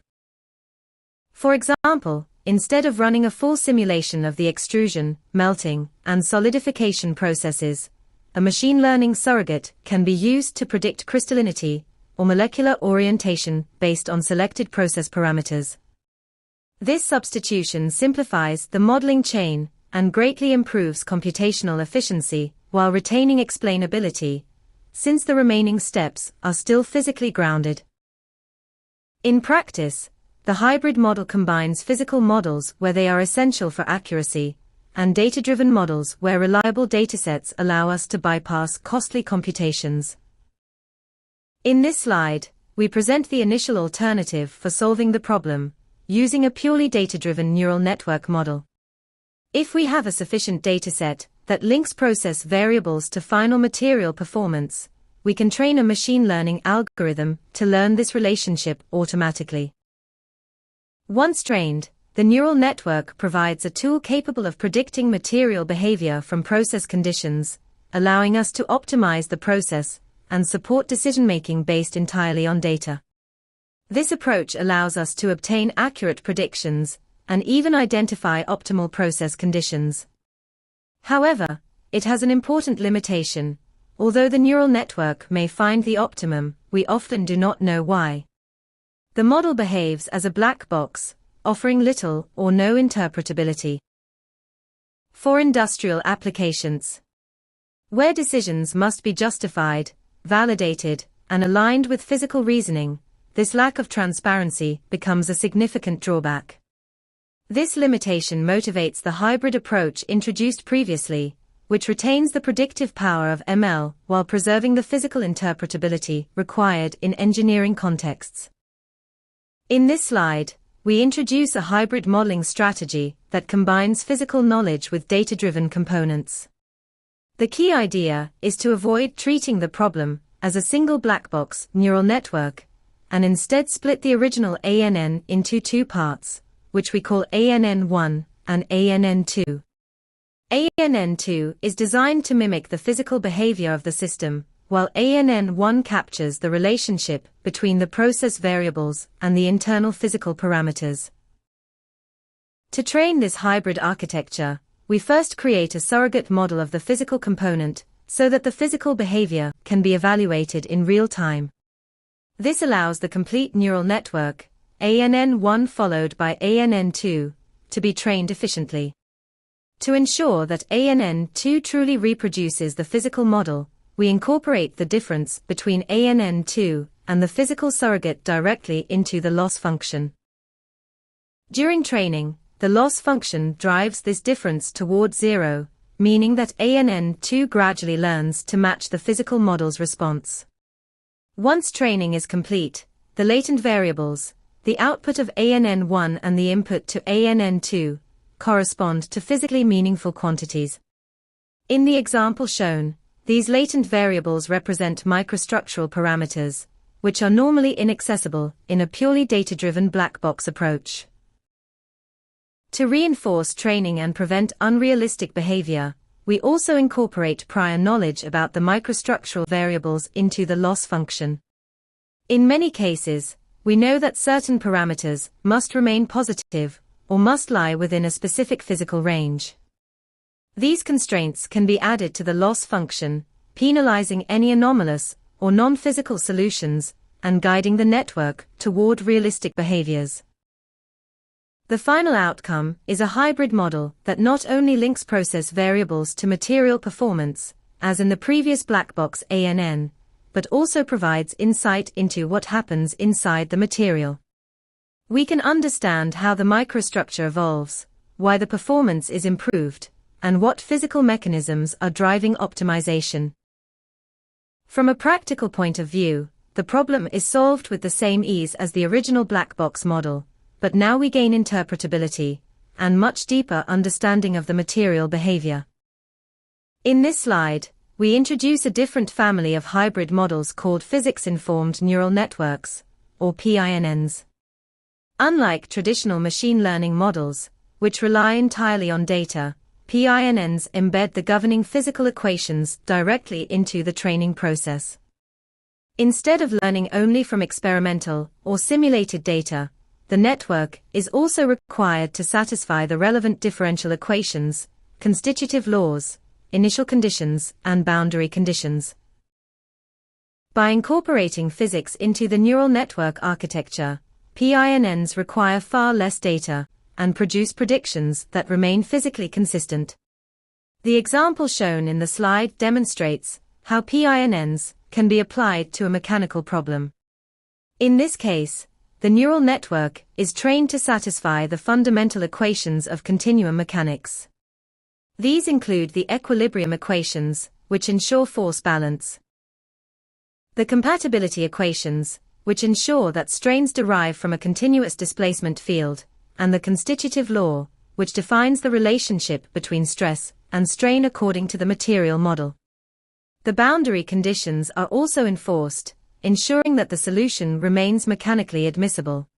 [SPEAKER 1] For example, instead of running a full simulation of the extrusion, melting, and solidification processes, a machine learning surrogate can be used to predict crystallinity or molecular orientation based on selected process parameters. This substitution simplifies the modeling chain and greatly improves computational efficiency while retaining explainability, since the remaining steps are still physically grounded. In practice, the hybrid model combines physical models where they are essential for accuracy, and data-driven models where reliable datasets allow us to bypass costly computations. In this slide, we present the initial alternative for solving the problem, using a purely data-driven neural network model. If we have a sufficient dataset that links process variables to final material performance, we can train a machine learning algorithm to learn this relationship automatically. Once trained, the neural network provides a tool capable of predicting material behavior from process conditions, allowing us to optimize the process and support decision-making based entirely on data. This approach allows us to obtain accurate predictions and even identify optimal process conditions. However, it has an important limitation. Although the neural network may find the optimum, we often do not know why. The model behaves as a black box, offering little or no interpretability. For industrial applications, where decisions must be justified, validated, and aligned with physical reasoning, this lack of transparency becomes a significant drawback. This limitation motivates the hybrid approach introduced previously, which retains the predictive power of ML while preserving the physical interpretability required in engineering contexts. In this slide, we introduce a hybrid modeling strategy that combines physical knowledge with data-driven components. The key idea is to avoid treating the problem as a single black box neural network, and instead split the original ANN into two parts, which we call ANN1 and ANN2. ANN2 is designed to mimic the physical behavior of the system, while ANN1 captures the relationship between the process variables and the internal physical parameters. To train this hybrid architecture, we first create a surrogate model of the physical component so that the physical behavior can be evaluated in real time. This allows the complete neural network, ANN1 followed by ANN2, to be trained efficiently. To ensure that ANN2 truly reproduces the physical model, we incorporate the difference between ANN2 and the physical surrogate directly into the loss function. During training, the loss function drives this difference toward zero, meaning that ANN2 gradually learns to match the physical model's response. Once training is complete, the latent variables, the output of ANN1 and the input to ANN2, correspond to physically meaningful quantities. In the example shown, these latent variables represent microstructural parameters, which are normally inaccessible in a purely data-driven black box approach. To reinforce training and prevent unrealistic behavior, we also incorporate prior knowledge about the microstructural variables into the loss function. In many cases, we know that certain parameters must remain positive or must lie within a specific physical range. These constraints can be added to the loss function, penalizing any anomalous or non-physical solutions and guiding the network toward realistic behaviors. The final outcome is a hybrid model that not only links process variables to material performance, as in the previous black box ANN, but also provides insight into what happens inside the material. We can understand how the microstructure evolves, why the performance is improved, and what physical mechanisms are driving optimization. From a practical point of view, the problem is solved with the same ease as the original black box model, but now we gain interpretability and much deeper understanding of the material behavior. In this slide, we introduce a different family of hybrid models called physics-informed neural networks, or PINNs. Unlike traditional machine learning models, which rely entirely on data, PINNs embed the governing physical equations directly into the training process. Instead of learning only from experimental or simulated data, the network is also required to satisfy the relevant differential equations, constitutive laws, initial conditions, and boundary conditions. By incorporating physics into the neural network architecture, PINNs require far less data, and produce predictions that remain physically consistent. The example shown in the slide demonstrates how PINNs can be applied to a mechanical problem. In this case, the neural network is trained to satisfy the fundamental equations of continuum mechanics. These include the equilibrium equations, which ensure force balance, the compatibility equations, which ensure that strains derive from a continuous displacement field, and the constitutive law, which defines the relationship between stress and strain according to the material model. The boundary conditions are also enforced, ensuring that the solution remains mechanically admissible.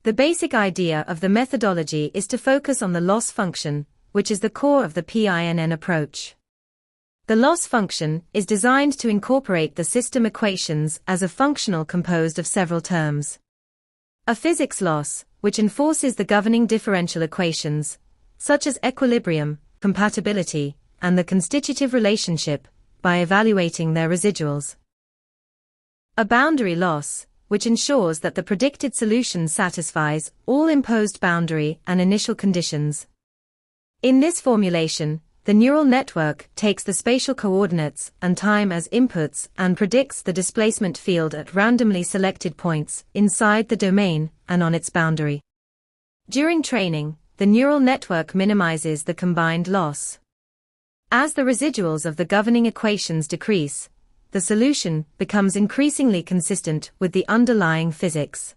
[SPEAKER 1] The basic idea of the methodology is to focus on the loss function, which is the core of the PINN approach. The loss function is designed to incorporate the system equations as a functional composed of several terms. A physics loss, which enforces the governing differential equations, such as equilibrium, compatibility, and the constitutive relationship, by evaluating their residuals. A boundary loss, which ensures that the predicted solution satisfies all imposed boundary and initial conditions. In this formulation, the neural network takes the spatial coordinates and time as inputs and predicts the displacement field at randomly selected points inside the domain and on its boundary. During training, the neural network minimizes the combined loss. As the residuals of the governing equations decrease, the solution becomes increasingly consistent with the underlying physics.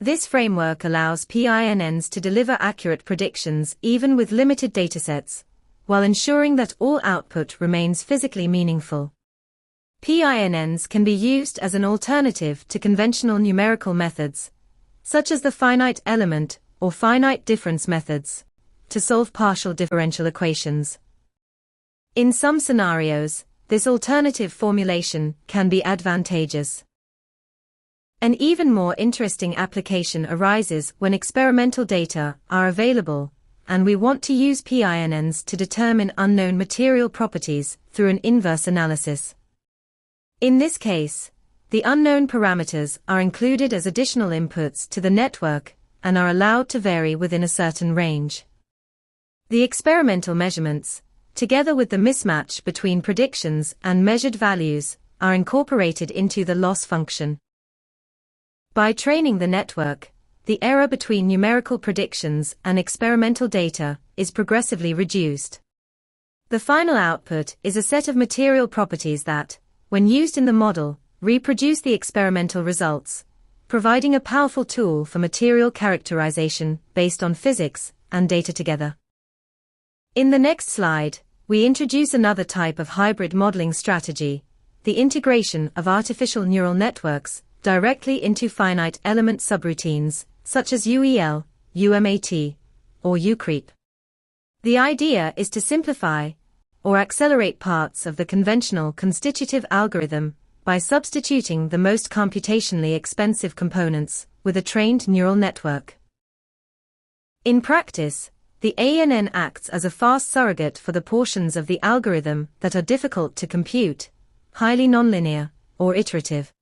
[SPEAKER 1] This framework allows PINNs to deliver accurate predictions even with limited datasets, while ensuring that all output remains physically meaningful. PINNs can be used as an alternative to conventional numerical methods, such as the finite element or finite difference methods, to solve partial differential equations. In some scenarios, this alternative formulation can be advantageous. An even more interesting application arises when experimental data are available, and we want to use PINNs to determine unknown material properties through an inverse analysis. In this case, the unknown parameters are included as additional inputs to the network and are allowed to vary within a certain range. The experimental measurements, together with the mismatch between predictions and measured values, are incorporated into the loss function. By training the network, the error between numerical predictions and experimental data is progressively reduced. The final output is a set of material properties that, when used in the model, reproduce the experimental results, providing a powerful tool for material characterization based on physics and data together. In the next slide, we introduce another type of hybrid modeling strategy, the integration of artificial neural networks directly into finite element subroutines, such as UEL, UMAT, or UCreep. The idea is to simplify or accelerate parts of the conventional constitutive algorithm by substituting the most computationally expensive components with a trained neural network. In practice, the ANN acts as a fast surrogate for the portions of the algorithm that are difficult to compute, highly nonlinear, or iterative.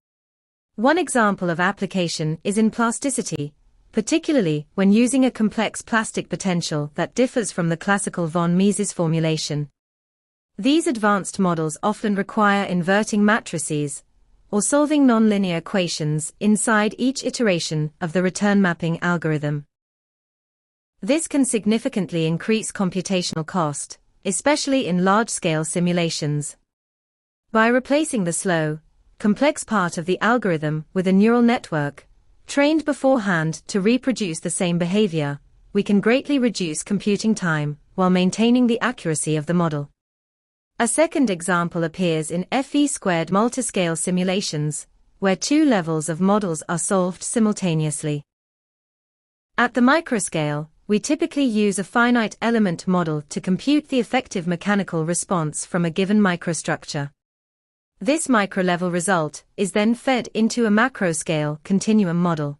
[SPEAKER 1] One example of application is in plasticity, particularly when using a complex plastic potential that differs from the classical von Mises formulation. These advanced models often require inverting matrices or solving nonlinear equations inside each iteration of the return mapping algorithm. This can significantly increase computational cost, especially in large-scale simulations. By replacing the slow, complex part of the algorithm with a neural network, trained beforehand to reproduce the same behavior, we can greatly reduce computing time while maintaining the accuracy of the model. A second example appears in FE² multiscale simulations, where two levels of models are solved simultaneously. At the microscale, we typically use a finite element model to compute the effective mechanical response from a given microstructure. This micro-level result is then fed into a macro-scale continuum model.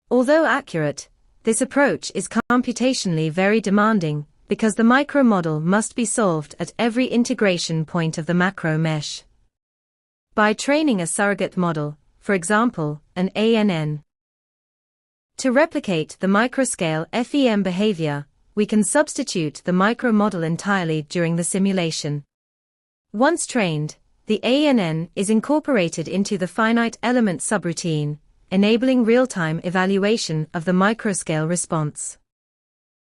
[SPEAKER 1] Although accurate, this approach is computationally very demanding because the micro-model must be solved at every integration point of the macro mesh. By training a surrogate model, for example, an ANN, To replicate the microscale FEM behavior, we can substitute the micro-model entirely during the simulation. Once trained, the ANN is incorporated into the finite element subroutine, enabling real-time evaluation of the microscale response.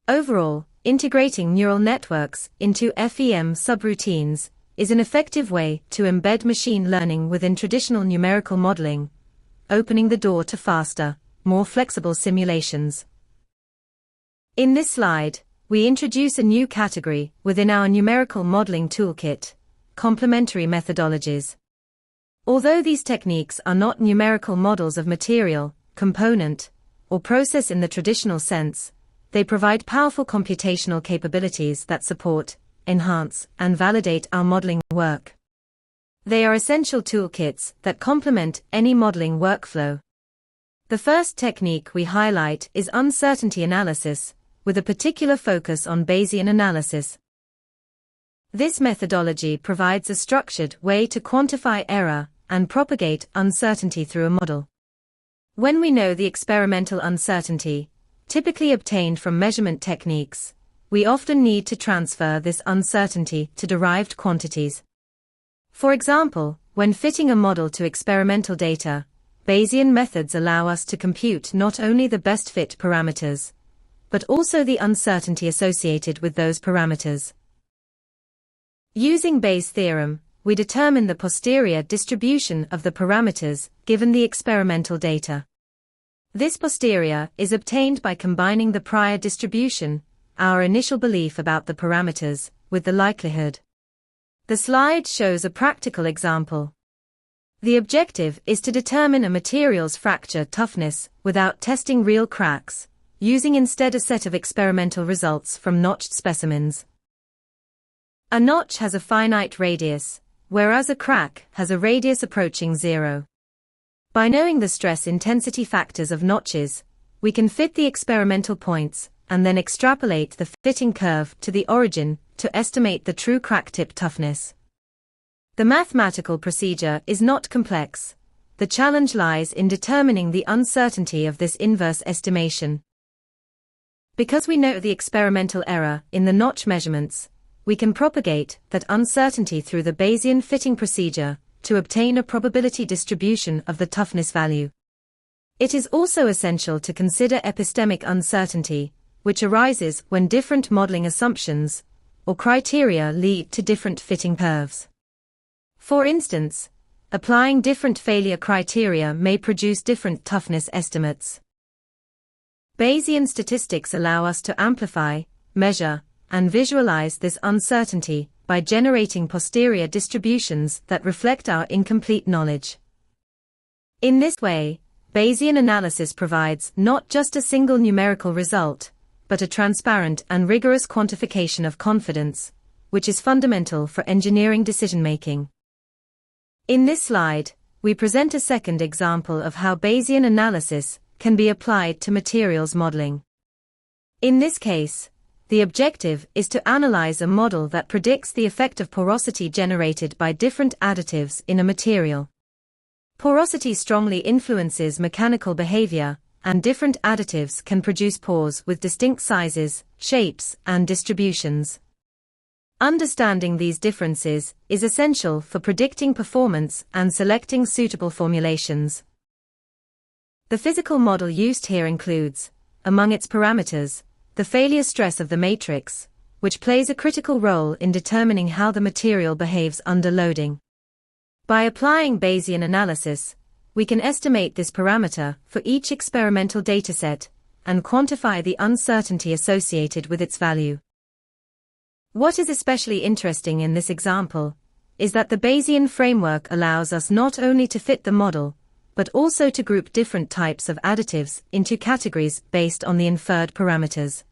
[SPEAKER 1] Overall, integrating neural networks into FEM subroutines is an effective way to embed machine learning within traditional numerical modeling, opening the door to faster, more flexible simulations. In this slide, we introduce a new category within our numerical modeling toolkit: complementary methodologies. Although these techniques are not numerical models of material, component, or process in the traditional sense, they provide powerful computational capabilities that support, enhance, and validate our modeling work. They are essential toolkits that complement any modeling workflow. The first technique we highlight is uncertainty analysis, with a particular focus on Bayesian analysis. This methodology provides a structured way to quantify error and propagate uncertainty through a model. When we know the experimental uncertainty, typically obtained from measurement techniques, we often need to transfer this uncertainty to derived quantities. For example, when fitting a model to experimental data, Bayesian methods allow us to compute not only the best fit parameters, but also the uncertainty associated with those parameters. Using Bayes' theorem, we determine the posterior distribution of the parameters given the experimental data. This posterior is obtained by combining the prior distribution, our initial belief about the parameters, with the likelihood. The slide shows a practical example. The objective is to determine a material's fracture toughness without testing real cracks, using instead a set of experimental results from notched specimens. A notch has a finite radius, whereas a crack has a radius approaching zero. By knowing the stress intensity factors of notches, we can fit the experimental points and then extrapolate the fitting curve to the origin to estimate the true crack tip toughness. The mathematical procedure is not complex. The challenge lies in determining the uncertainty of this inverse estimation. Because we know the experimental error in the notch measurements, we can propagate that uncertainty through the Bayesian fitting procedure to obtain a probability distribution of the toughness value. It is also essential to consider epistemic uncertainty, which arises when different modeling assumptions or criteria lead to different fitting curves. For instance, applying different failure criteria may produce different toughness estimates. Bayesian statistics allow us to amplify, measure, and visualize this uncertainty by generating posterior distributions that reflect our incomplete knowledge. In this way, Bayesian analysis provides not just a single numerical result, but a transparent and rigorous quantification of confidence, which is fundamental for engineering decision-making. In this slide, we present a second example of how Bayesian analysis can be applied to materials modeling. In this case, the objective is to analyze a model that predicts the effect of porosity generated by different additives in a material. Porosity strongly influences mechanical behavior, and different additives can produce pores with distinct sizes, shapes, and distributions. Understanding these differences is essential for predicting performance and selecting suitable formulations. The physical model used here includes, among its parameters, the failure stress of the matrix, which plays a critical role in determining how the material behaves under loading. By applying Bayesian analysis, we can estimate this parameter for each experimental dataset and quantify the uncertainty associated with its value. What is especially interesting in this example is that the Bayesian framework allows us not only to fit the model, but also to group different types of additives into categories based on the inferred parameters.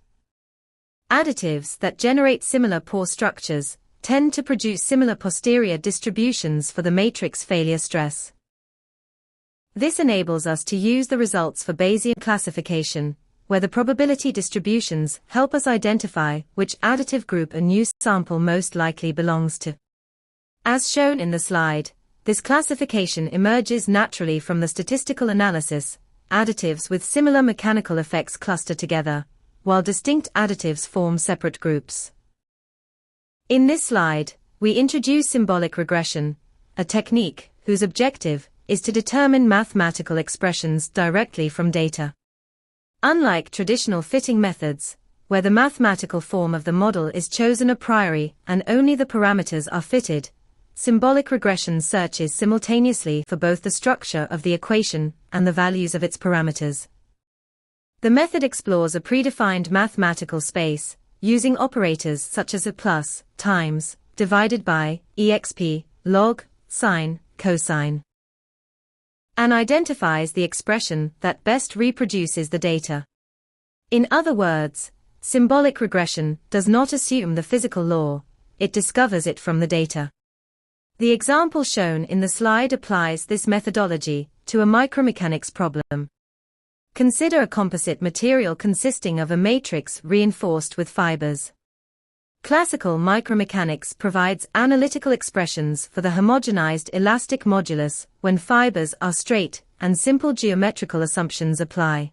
[SPEAKER 1] Additives that generate similar pore structures tend to produce similar posterior distributions for the matrix failure stress. This enables us to use the results for Bayesian classification, where the probability distributions help us identify which additive group a new sample most likely belongs to. As shown in the slide, this classification emerges naturally from the statistical analysis, additives with similar mechanical effects cluster together, while distinct additives form separate groups. In this slide, we introduce symbolic regression, a technique whose objective is to determine mathematical expressions directly from data. Unlike traditional fitting methods, where the mathematical form of the model is chosen a priori and only the parameters are fitted, symbolic regression searches simultaneously for both the structure of the equation and the values of its parameters. The method explores a predefined mathematical space, using operators such as a plus, times, divided by, exp, log, sine, cosine, and identifies the expression that best reproduces the data. In other words, symbolic regression does not assume the physical law, it discovers it from the data. The example shown in the slide applies this methodology to a micromechanics problem. Consider a composite material consisting of a matrix reinforced with fibers. Classical micromechanics provides analytical expressions for the homogenized elastic modulus when fibers are straight and simple geometrical assumptions apply.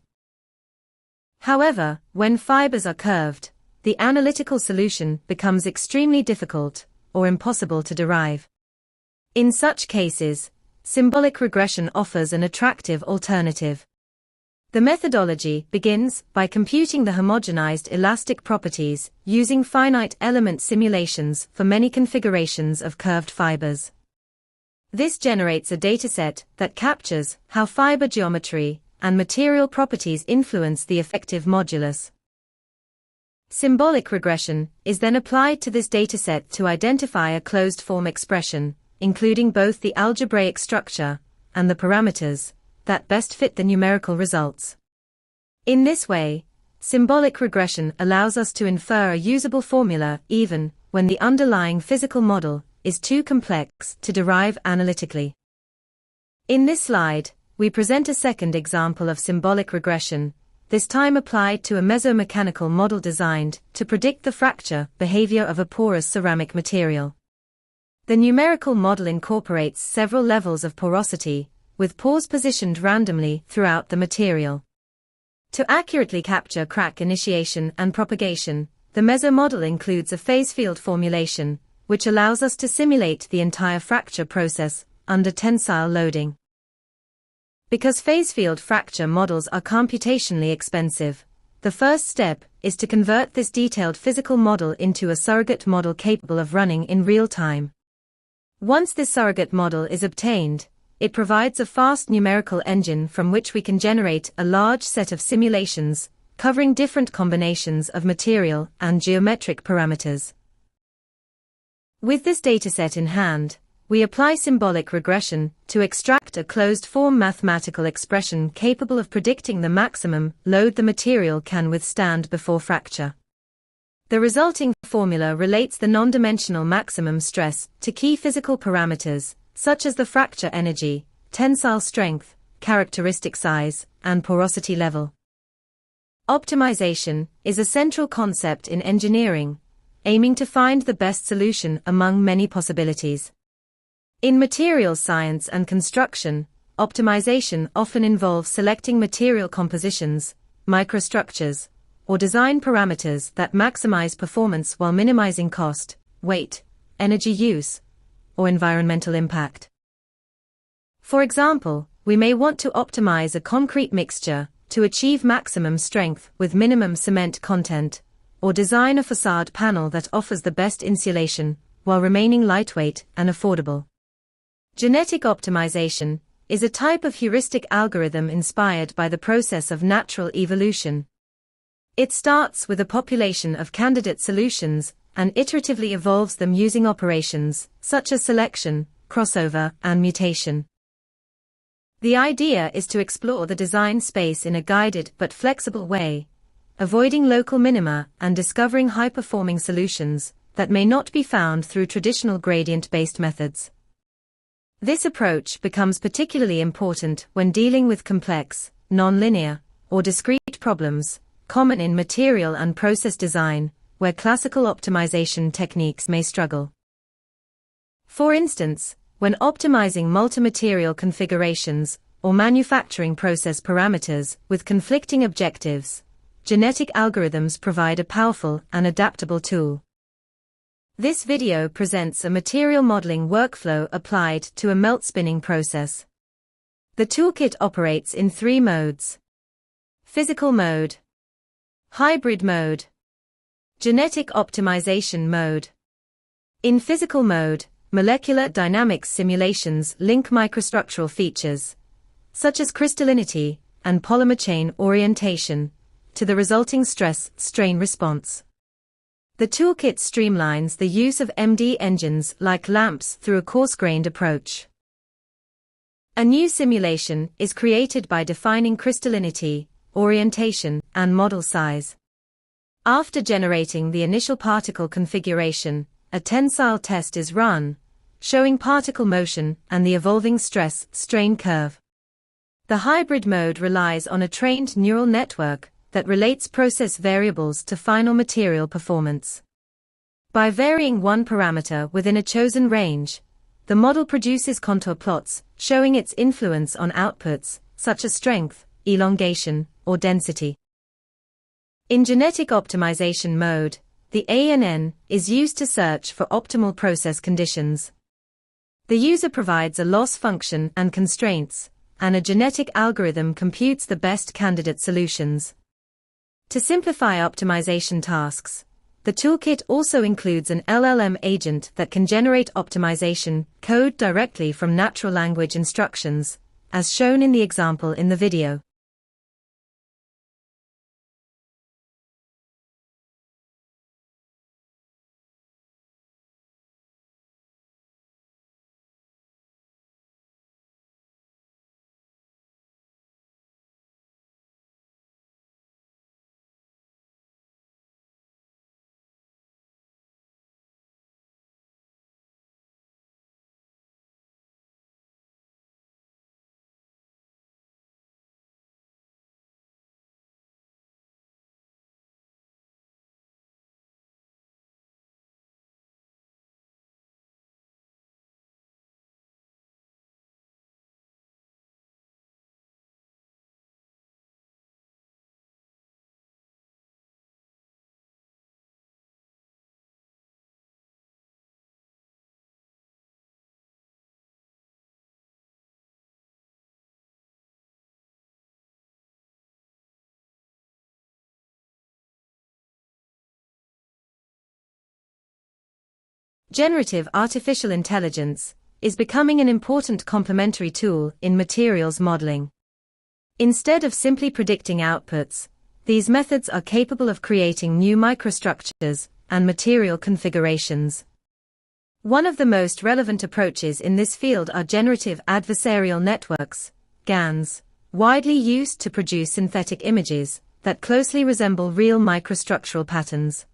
[SPEAKER 1] However, when fibers are curved, the analytical solution becomes extremely difficult or impossible to derive. In such cases, symbolic regression offers an attractive alternative. The methodology begins by computing the homogenized elastic properties using finite element simulations for many configurations of curved fibers. This generates a dataset that captures how fiber geometry and material properties influence the effective modulus. Symbolic regression is then applied to this dataset to identify a closed-form expression, including both the algebraic structure and the parameters that best fit the numerical results. In this way, symbolic regression allows us to infer a usable formula even when the underlying physical model is too complex to derive analytically. In this slide, we present a second example of symbolic regression, this time applied to a mesomechanical model designed to predict the fracture behavior of a porous ceramic material. The numerical model incorporates several levels of porosity, with pores positioned randomly throughout the material. To accurately capture crack initiation and propagation, the mesomodel includes a phase field formulation, which allows us to simulate the entire fracture process under tensile loading. Because phase field fracture models are computationally expensive, the first step is to convert this detailed physical model into a surrogate model capable of running in real time. Once this surrogate model is obtained, it provides a fast numerical engine from which we can generate a large set of simulations, covering different combinations of material and geometric parameters. With this dataset in hand, we apply symbolic regression to extract a closed-form mathematical expression capable of predicting the maximum load the material can withstand before fracture. The resulting formula relates the non-dimensional maximum stress to key physical parameters, such as the fracture energy, tensile strength, characteristic size, and porosity level. Optimization is a central concept in engineering, aiming to find the best solution among many possibilities. In materials science and construction, optimization often involves selecting material compositions, microstructures, or design parameters that maximize performance while minimizing cost, weight, energy use, or environmental impact. For example, we may want to optimize a concrete mixture to achieve maximum strength with minimum cement content, or design a facade panel that offers the best insulation while remaining lightweight and affordable. Genetic optimization is a type of heuristic algorithm inspired by the process of natural evolution. It starts with a population of candidate solutions and iteratively evolves them using operations such as selection, crossover, and mutation. The idea is to explore the design space in a guided but flexible way, avoiding local minima and discovering high-performing solutions that may not be found through traditional gradient-based methods. This approach becomes particularly important when dealing with complex, non-linear, or discrete problems, common in material and process design, where classical optimization techniques may struggle. For instance, when optimizing multi-material configurations, or manufacturing process parameters with conflicting objectives, genetic algorithms provide a powerful and adaptable tool. This video presents a material modeling workflow applied to a melt spinning process. The toolkit operates in three modes: physical mode, hybrid mode, genetic optimization mode. In physical mode, molecular dynamics simulations link microstructural features, such as crystallinity and polymer chain orientation, to the resulting stress-strain response. The toolkit streamlines the use of MD engines like LAMPs through a coarse-grained approach. A new simulation is created by defining crystallinity, orientation, and model size. After generating the initial particle configuration, a tensile test is run, showing particle motion and the evolving stress-strain curve. The hybrid mode relies on a trained neural network that relates process variables to final material performance. By varying one parameter within a chosen range, the model produces contour plots showing its influence on outputs, such as strength, elongation, or density. In genetic optimization mode, the ANN is used to search for optimal process conditions. The user provides a loss function and constraints, and a genetic algorithm computes the best candidate solutions. To simplify optimization tasks, the toolkit also includes an LLM agent that can generate optimization code directly from natural language instructions, as shown in the example in the video. Generative artificial intelligence is becoming an important complementary tool in materials modeling. Instead of simply predicting outputs, these methods are capable of creating new microstructures and material configurations. One of the most relevant approaches in this field are generative adversarial networks, GANs, widely used to produce synthetic images that closely resemble real microstructural patterns.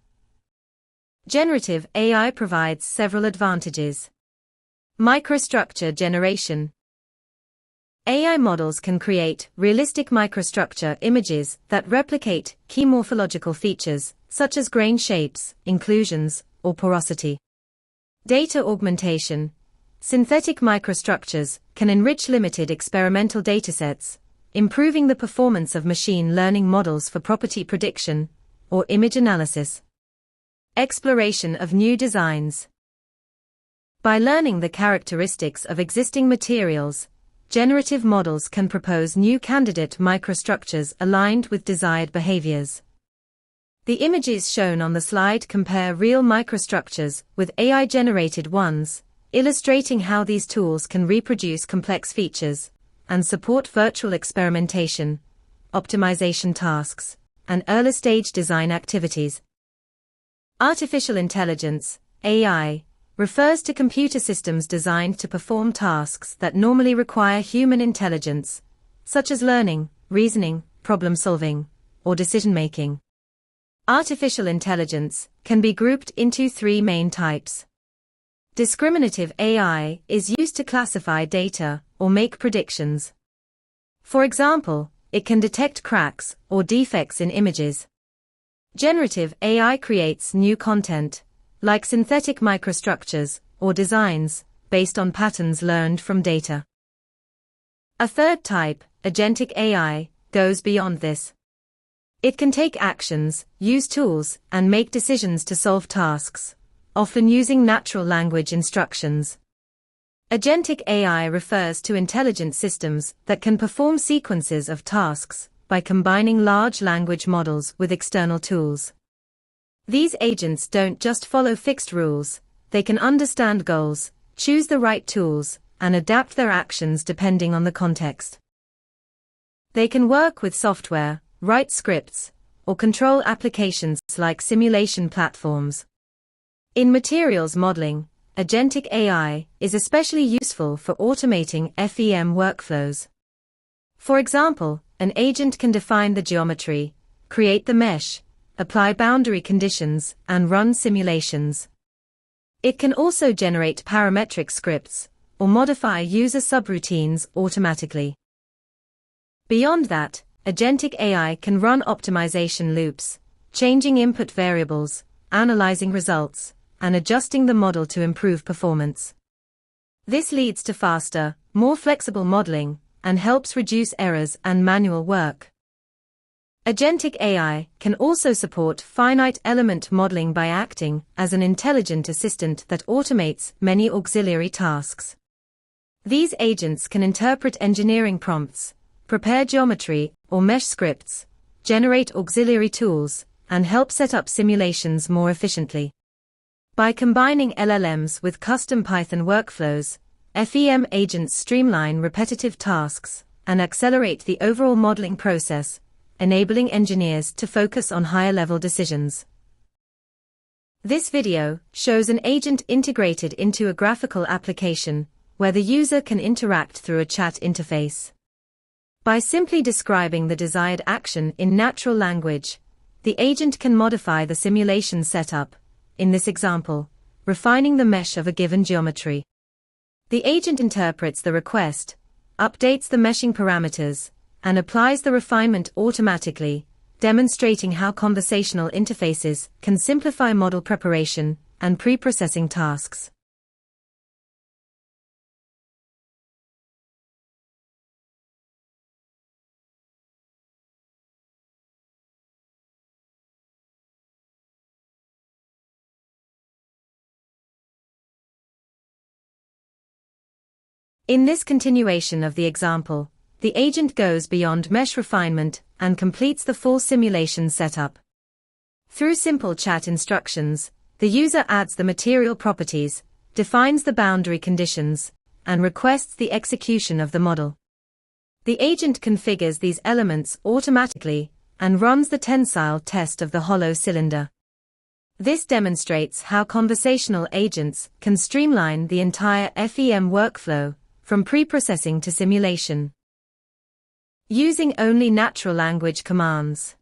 [SPEAKER 1] Generative AI provides several advantages. Microstructure generation. AI models can create realistic microstructure images that replicate key morphological features, such as grain shapes, inclusions, or porosity. Data augmentation. Synthetic microstructures can enrich limited experimental datasets, improving the performance of machine learning models for property prediction or image analysis. Exploration of new designs. By learning the characteristics of existing materials, generative models can propose new candidate microstructures aligned with desired behaviors. The images shown on the slide compare real microstructures with AI-generated ones, illustrating how these tools can reproduce complex features and support virtual experimentation, optimization tasks, and early-stage design activities. Artificial intelligence, AI, refers to computer systems designed to perform tasks that normally require human intelligence, such as learning, reasoning, problem-solving, or decision-making. Artificial intelligence can be grouped into three main types. Discriminative AI is used to classify data or make predictions. For example, it can detect cracks or defects in images. Generative AI creates new content, like synthetic microstructures or designs, based on patterns learned from data. A third type, agentic AI, goes beyond this. It can take actions, use tools, and make decisions to solve tasks, often using natural language instructions. Agentic AI refers to intelligent systems that can perform sequences of tasks by combining large language models with external tools. These agents don't just follow fixed rules, they can understand goals, choose the right tools, and adapt their actions depending on the context. They can work with software, write scripts, or control applications like simulation platforms. In materials modeling, agentic AI is especially useful for automating FEM workflows. For example, an agent can define the geometry, create the mesh, apply boundary conditions, and run simulations. It can also generate parametric scripts, or modify user subroutines automatically. Beyond that, agentic AI can run optimization loops, changing input variables, analyzing results, and adjusting the model to improve performance. This leads to faster, more flexible modeling, and helps reduce errors and manual work. Agentic AI can also support finite element modeling by acting as an intelligent assistant that automates many auxiliary tasks. These agents can interpret engineering prompts, prepare geometry or mesh scripts, generate auxiliary tools, and help set up simulations more efficiently. By combining LLMs with custom Python workflows, FEM agents streamline repetitive tasks and accelerate the overall modeling process, enabling engineers to focus on higher-level decisions. This video shows an agent integrated into a graphical application, where the user can interact through a chat interface. By simply describing the desired action in natural language, the agent can modify the simulation setup, in this example, refining the mesh of a given geometry. The agent interprets the request, updates the meshing parameters, and applies the refinement automatically, demonstrating how conversational interfaces can simplify model preparation and pre-processing tasks. In this continuation of the example, the agent goes beyond mesh refinement and completes the full simulation setup. Through simple chat instructions, the user adds the material properties, defines the boundary conditions, and requests the execution of the model. The agent configures these elements automatically and runs the tensile test of the hollow cylinder. This demonstrates how conversational agents can streamline the entire FEM workflow, from pre-processing to simulation, using only natural language commands.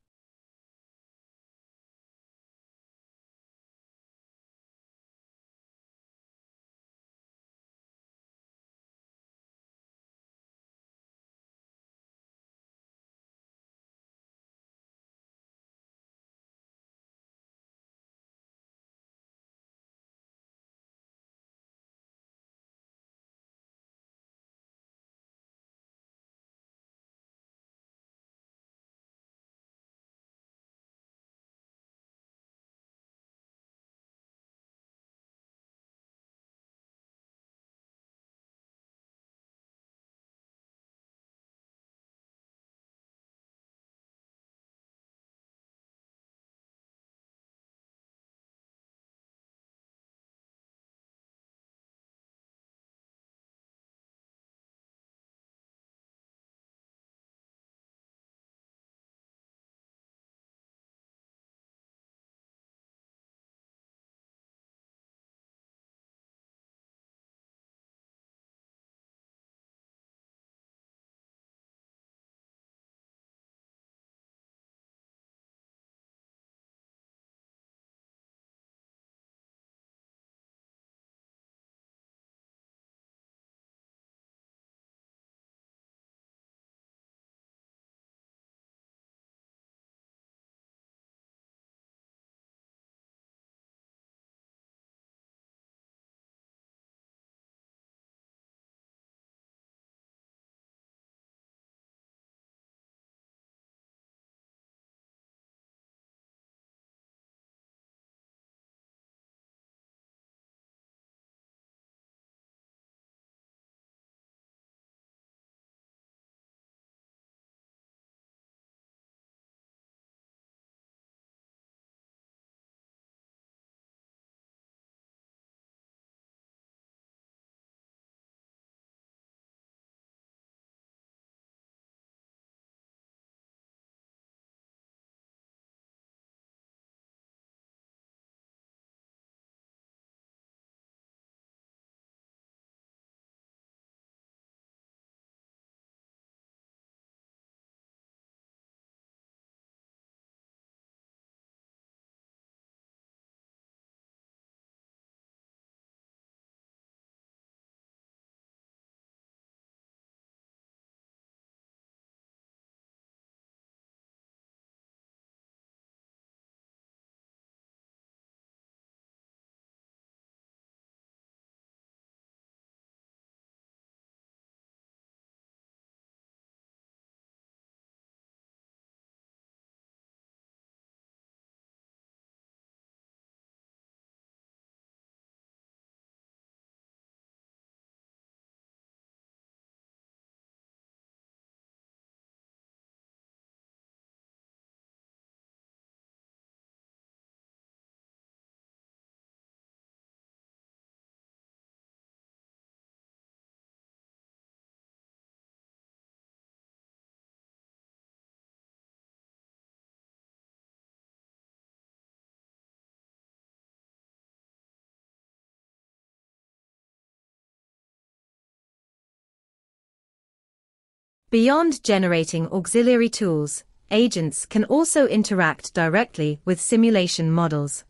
[SPEAKER 1] Beyond generating auxiliary tools, agents can also interact directly with simulation models.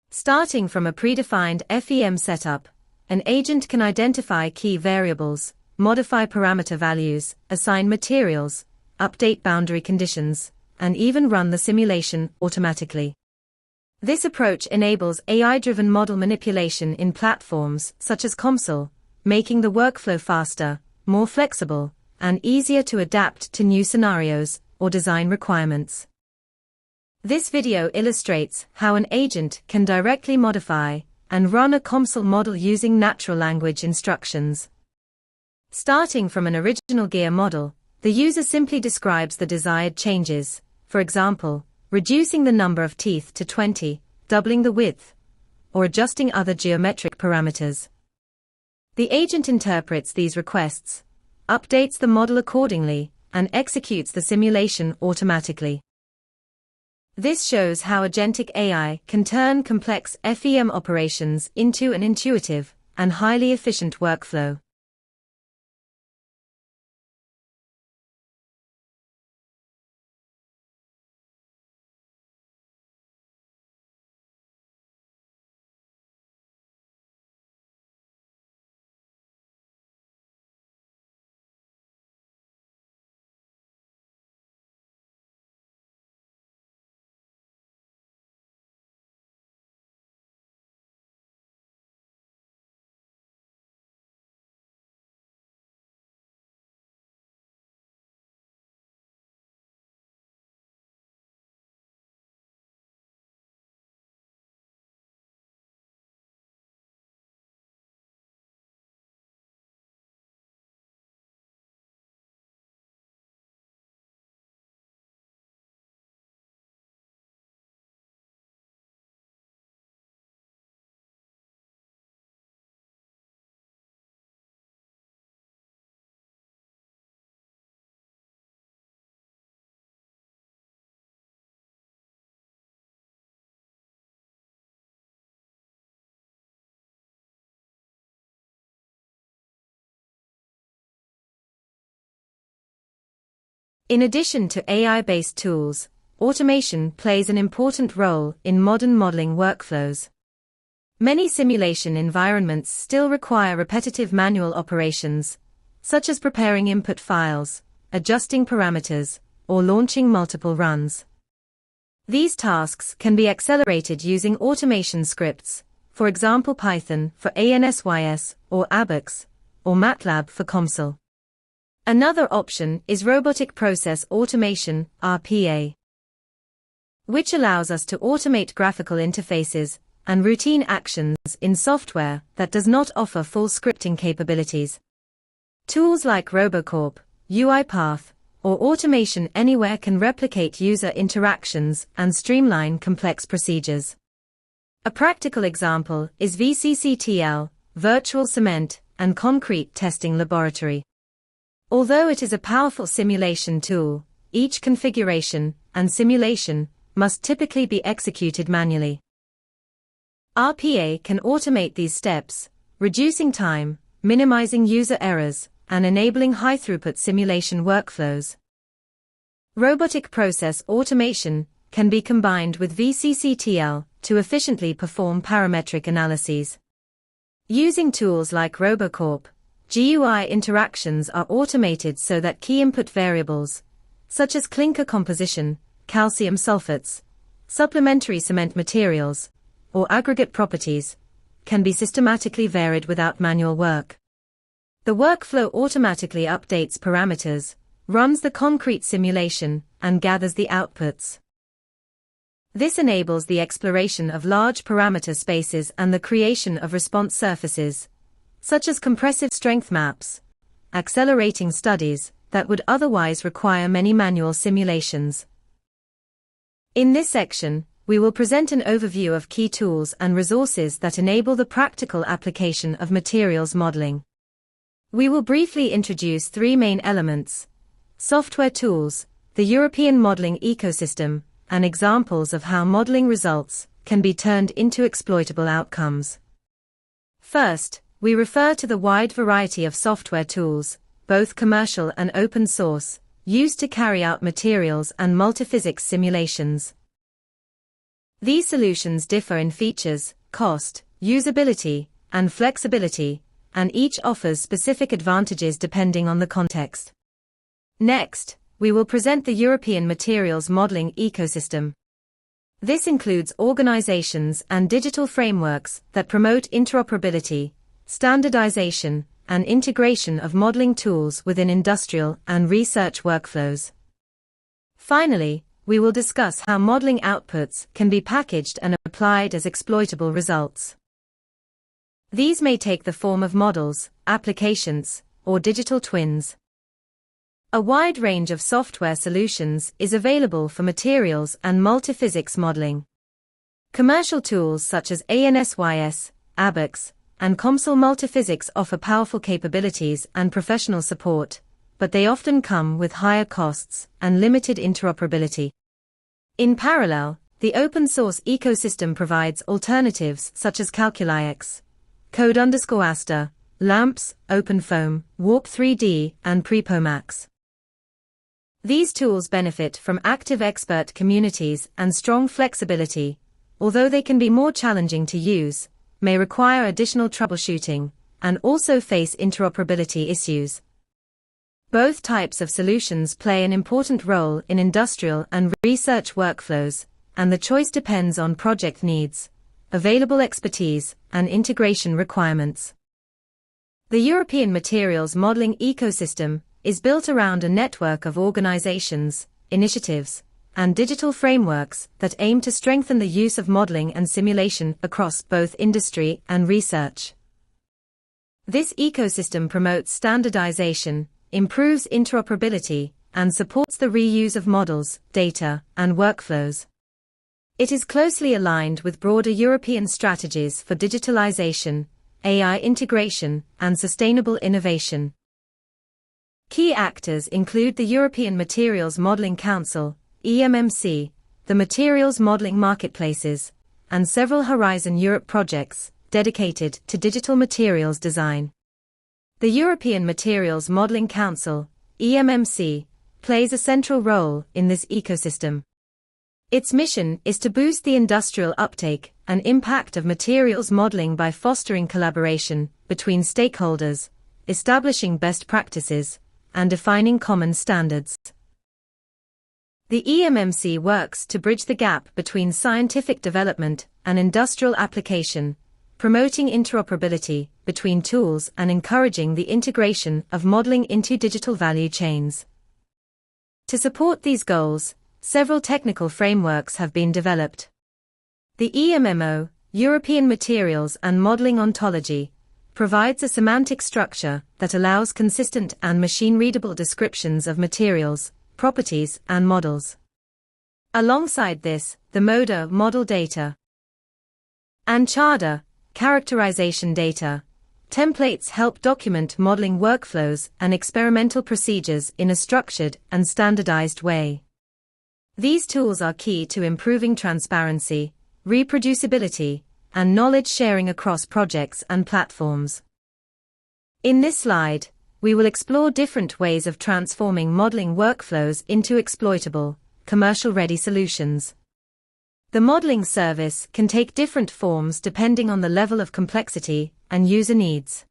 [SPEAKER 1] Starting from a predefined FEM setup, an agent can identify key variables, modify parameter values, assign materials, update boundary conditions, and even run the simulation automatically. This approach enables AI-driven model manipulation in platforms such as COMSOL, making the workflow faster, more flexible, and easier to adapt to new scenarios or design requirements. This video illustrates how an agent can directly modify and run a COMSOL model using natural language instructions. Starting from an original gear model, the user simply describes the desired changes, for example, reducing the number of teeth to 20, doubling the width, or adjusting other geometric parameters. The agent interprets these requests, updates the model accordingly, and executes the simulation automatically. This shows how agentic AI can turn complex FEM operations into an intuitive and highly efficient workflow. In addition to AI-based tools, automation plays an important role in modern modeling workflows. Many simulation environments still require repetitive manual operations, such as preparing input files, adjusting parameters, or launching multiple runs. These tasks can be accelerated using automation scripts, for example Python for ANSYS or ABAX, or MATLAB for COMSOL. Another option is robotic process automation, RPA, which allows us to automate graphical interfaces and routine actions in software that does not offer full scripting capabilities. Tools like RoboCorp, UiPath, or Automation Anywhere can replicate user interactions and streamline complex procedures. A practical example is VCCTL, Virtual Cement and Concrete Testing Laboratory. Although it is a powerful simulation tool, each configuration and simulation must typically be executed manually. RPA can automate these steps, reducing time, minimizing user errors, and enabling high-throughput simulation workflows. Robotic process automation can be combined with VCCTL to efficiently perform parametric analyses. Using tools like RoboCorp, GUI interactions are automated so that key input variables, such as clinker composition, calcium sulfates, supplementary cement materials, or aggregate properties, can be systematically varied without manual work. The workflow automatically updates parameters, runs the concrete simulation, and gathers the outputs. This enables the exploration of large parameter spaces and the creation of response surfaces, such as compressive strength maps, accelerating studies that would otherwise require many manual simulations. In this section, we will present an overview of key tools and resources that enable the practical application of materials modeling. We will briefly introduce three main elements: software tools, the European modeling ecosystem, and examples of how modeling results can be turned into exploitable outcomes. First, we refer to the wide variety of software tools, both commercial and open source, used to carry out materials and multiphysics simulations. These solutions differ in features, cost, usability, and flexibility, and each offers specific advantages depending on the context. Next, we will present the European materials modeling ecosystem. This includes organizations and digital frameworks that promote interoperability, standardization, and integration of modeling tools within industrial and research workflows. Finally, we will discuss how modeling outputs can be packaged and applied as exploitable results. These may take the form of models, applications, or digital twins. A wide range of software solutions is available for materials and multiphysics modeling. Commercial tools such as ANSYS, ABAX, and COMSOL Multiphysics offer powerful capabilities and professional support, but they often come with higher costs and limited interoperability. In parallel, the open-source ecosystem provides alternatives such as CalculiX, Code_Aster, LAMMPS, OpenFOAM, Warp3D, and PrepoMax. These tools benefit from active expert communities and strong flexibility, although they can be more challenging to use, may require additional troubleshooting, and also face interoperability issues. Both types of solutions play an important role in industrial and research workflows, and the choice depends on project needs, available expertise, and integration requirements. The European materials modeling ecosystem is built around a network of organizations, initiatives, and digital frameworks that aim to strengthen the use of modeling and simulation across both industry and research. This ecosystem promotes standardization, improves interoperability, and supports the reuse of models, data, and workflows. It is closely aligned with broader European strategies for digitalization, AI integration, and sustainable innovation. Key actors include the European Materials Modeling Council, EMMC, the materials modeling marketplaces, and several Horizon Europe projects dedicated to digital materials design. The European Materials Modeling Council, EMMC, plays a central role in this ecosystem. Its mission is to boost the industrial uptake and impact of materials modeling by fostering collaboration between stakeholders, establishing best practices, and defining common standards. The EMMC works to bridge the gap between scientific development and industrial application, promoting interoperability between tools and encouraging the integration of modeling into digital value chains. To support these goals, several technical frameworks have been developed. The EMMO, European Materials and Modeling Ontology, provides a semantic structure that allows consistent and machine-readable descriptions of materials, properties, and models. Alongside this, the MODA model data and CHARDA characterization data templates help document modeling workflows and experimental procedures in a structured and standardized way. These tools are key to improving transparency, reproducibility, and knowledge sharing across projects and platforms. In this slide, we will explore different ways of transforming modeling workflows into exploitable, commercial-ready solutions. The modeling service can take different forms depending on the level of complexity and user needs.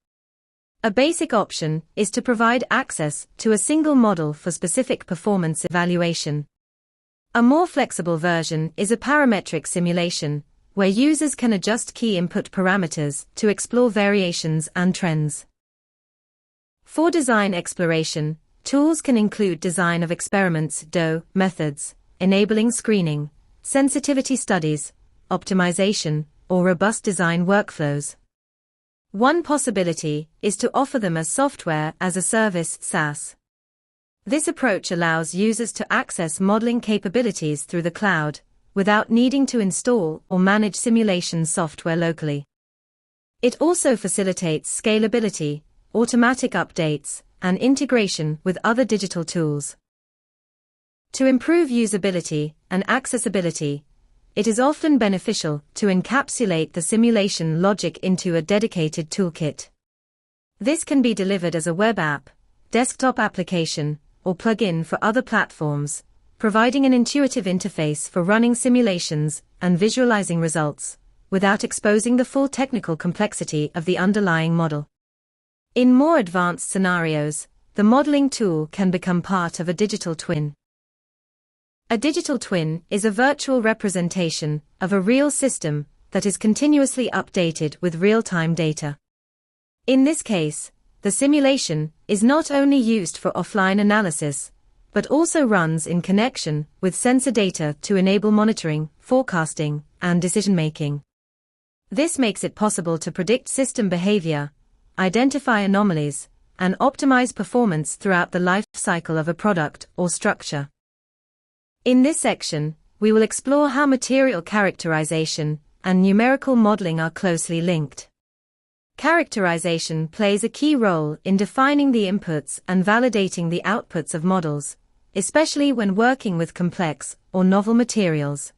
[SPEAKER 1] A basic option is to provide access to a single model for specific performance evaluation. A more flexible version is a parametric simulation, where users can adjust key input parameters to explore variations and trends. For design exploration, tools can include design of experiments (DO) methods, enabling screening, sensitivity studies, optimization, or robust design workflows. One possibility is to offer them as software as a service (SaaS). This approach allows users to access modeling capabilities through the cloud, without needing to install or manage simulation software locally. It also facilitates scalability, automatic updates, and integration with other digital tools. To improve usability and accessibility, it is often beneficial to encapsulate the simulation logic into a dedicated toolkit. This can be delivered as a web app, desktop application, or plugin for other platforms, providing an intuitive interface for running simulations and visualizing results, without exposing the full technical complexity of the underlying model. In more advanced scenarios, the modeling tool can become part of a digital twin. A digital twin is a virtual representation of a real system that is continuously updated with real-time data. In this case, the simulation is not only used for offline analysis, but also runs in connection with sensor data to enable monitoring, forecasting, and decision-making. This makes it possible to predict system behavior, identify anomalies, and optimize performance throughout the life cycle of a product or structure. In this section, we will explore how material characterization and numerical modeling are closely linked. Characterization plays a key role in defining the inputs and validating the outputs of models, especially when working with complex or novel materials.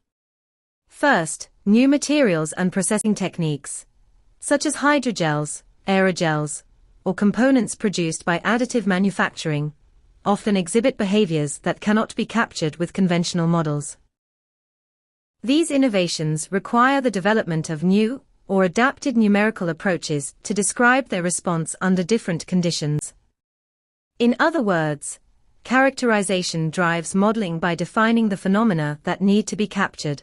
[SPEAKER 1] First, new materials and processing techniques, such as hydrogels, aerogels, or components produced by additive manufacturing, often exhibit behaviors that cannot be captured with conventional models. These innovations require the development of new or adapted numerical approaches to describe their response under different conditions. In other words, characterization drives modeling by defining the phenomena that need to be captured.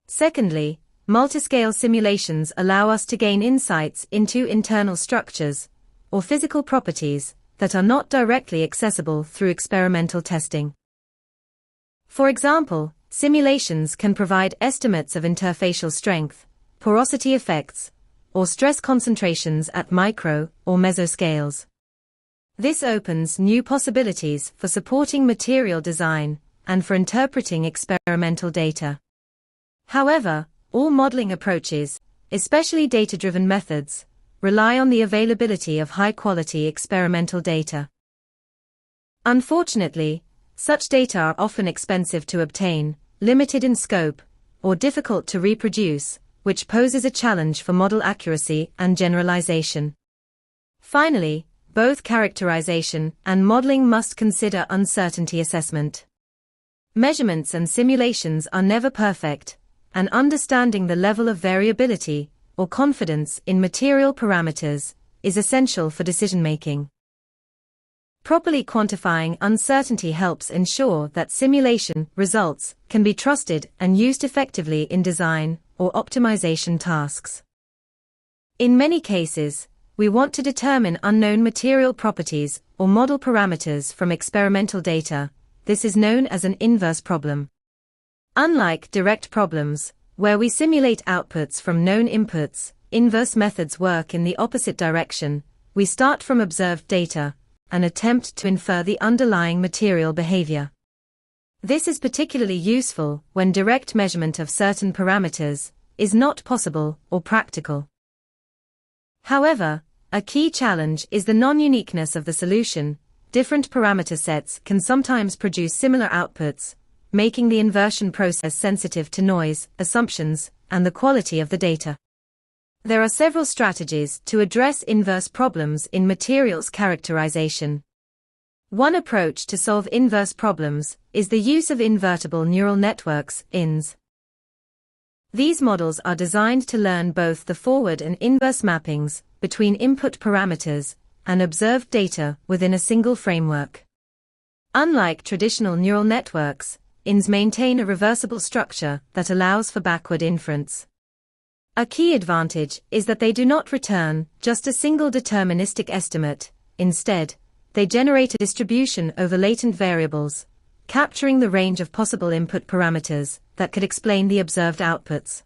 [SPEAKER 1] Secondly, multiscale simulations allow us to gain insights into internal structures or physical properties that are not directly accessible through experimental testing. For example, simulations can provide estimates of interfacial strength, porosity effects, or stress concentrations at micro or mesoscales. This opens new possibilities for supporting material design and for interpreting experimental data. However, all modeling approaches, especially data-driven methods, rely on the availability of high-quality experimental data. Unfortunately, such data are often expensive to obtain, limited in scope, or difficult to reproduce, which poses a challenge for model accuracy and generalization. Finally, both characterization and modeling must consider uncertainty assessment. Measurements and simulations are never perfect, and understanding the level of variability or confidence in material parameters is essential for decision-making. Properly quantifying uncertainty helps ensure that simulation results can be trusted and used effectively in design or optimization tasks. In many cases, we want to determine unknown material properties or model parameters from experimental data. This is known as an inverse problem. Unlike direct problems, where we simulate outputs from known inputs, inverse methods work in the opposite direction. We start from observed data and attempt to infer the underlying material behavior. This is particularly useful when direct measurement of certain parameters is not possible or practical. However, a key challenge is the non-uniqueness of the solution. Different parameter sets can sometimes produce similar outputs, making the inversion process sensitive to noise, assumptions, and the quality of the data. There are several strategies to address inverse problems in materials characterization. One approach to solve inverse problems is the use of invertible neural networks, INNs. These models are designed to learn both the forward and inverse mappings between input parameters and observed data within a single framework. Unlike traditional neural networks, INNs maintain a reversible structure that allows for backward inference. A key advantage is that they do not return just a single deterministic estimate. Instead, they generate a distribution over latent variables, capturing the range of possible input parameters that could explain the observed outputs.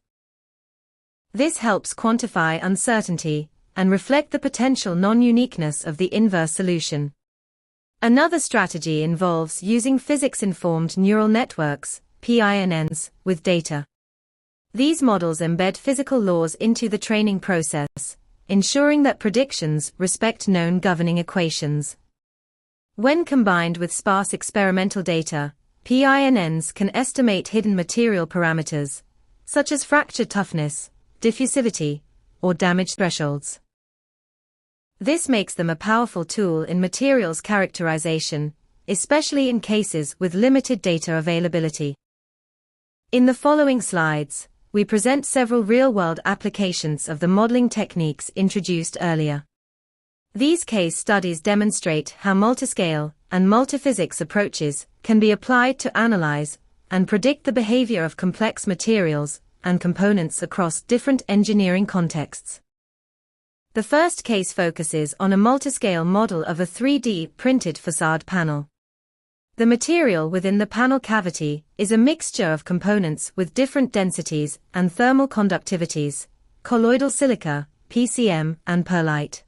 [SPEAKER 1] This helps quantify uncertainty and reflect the potential non-uniqueness of the inverse solution. Another strategy involves using physics-informed neural networks, PINNs, with data. These models embed physical laws into the training process, ensuring that predictions respect known governing equations. When combined with sparse experimental data, PINNs can estimate hidden material parameters, such as fracture toughness, diffusivity, or damage thresholds. This makes them a powerful tool in materials characterization, especially in cases with limited data availability. In the following slides, we present several real-world applications of the modeling techniques introduced earlier. These case studies demonstrate how multiscale and multiphysics approaches can be applied to analyze and predict the behavior of complex materials and components across different engineering contexts. The first case focuses on a multiscale model of a 3D printed facade panel. The material within the panel cavity is a mixture of components with different densities and thermal conductivities, colloidal silica, PCM, and perlite.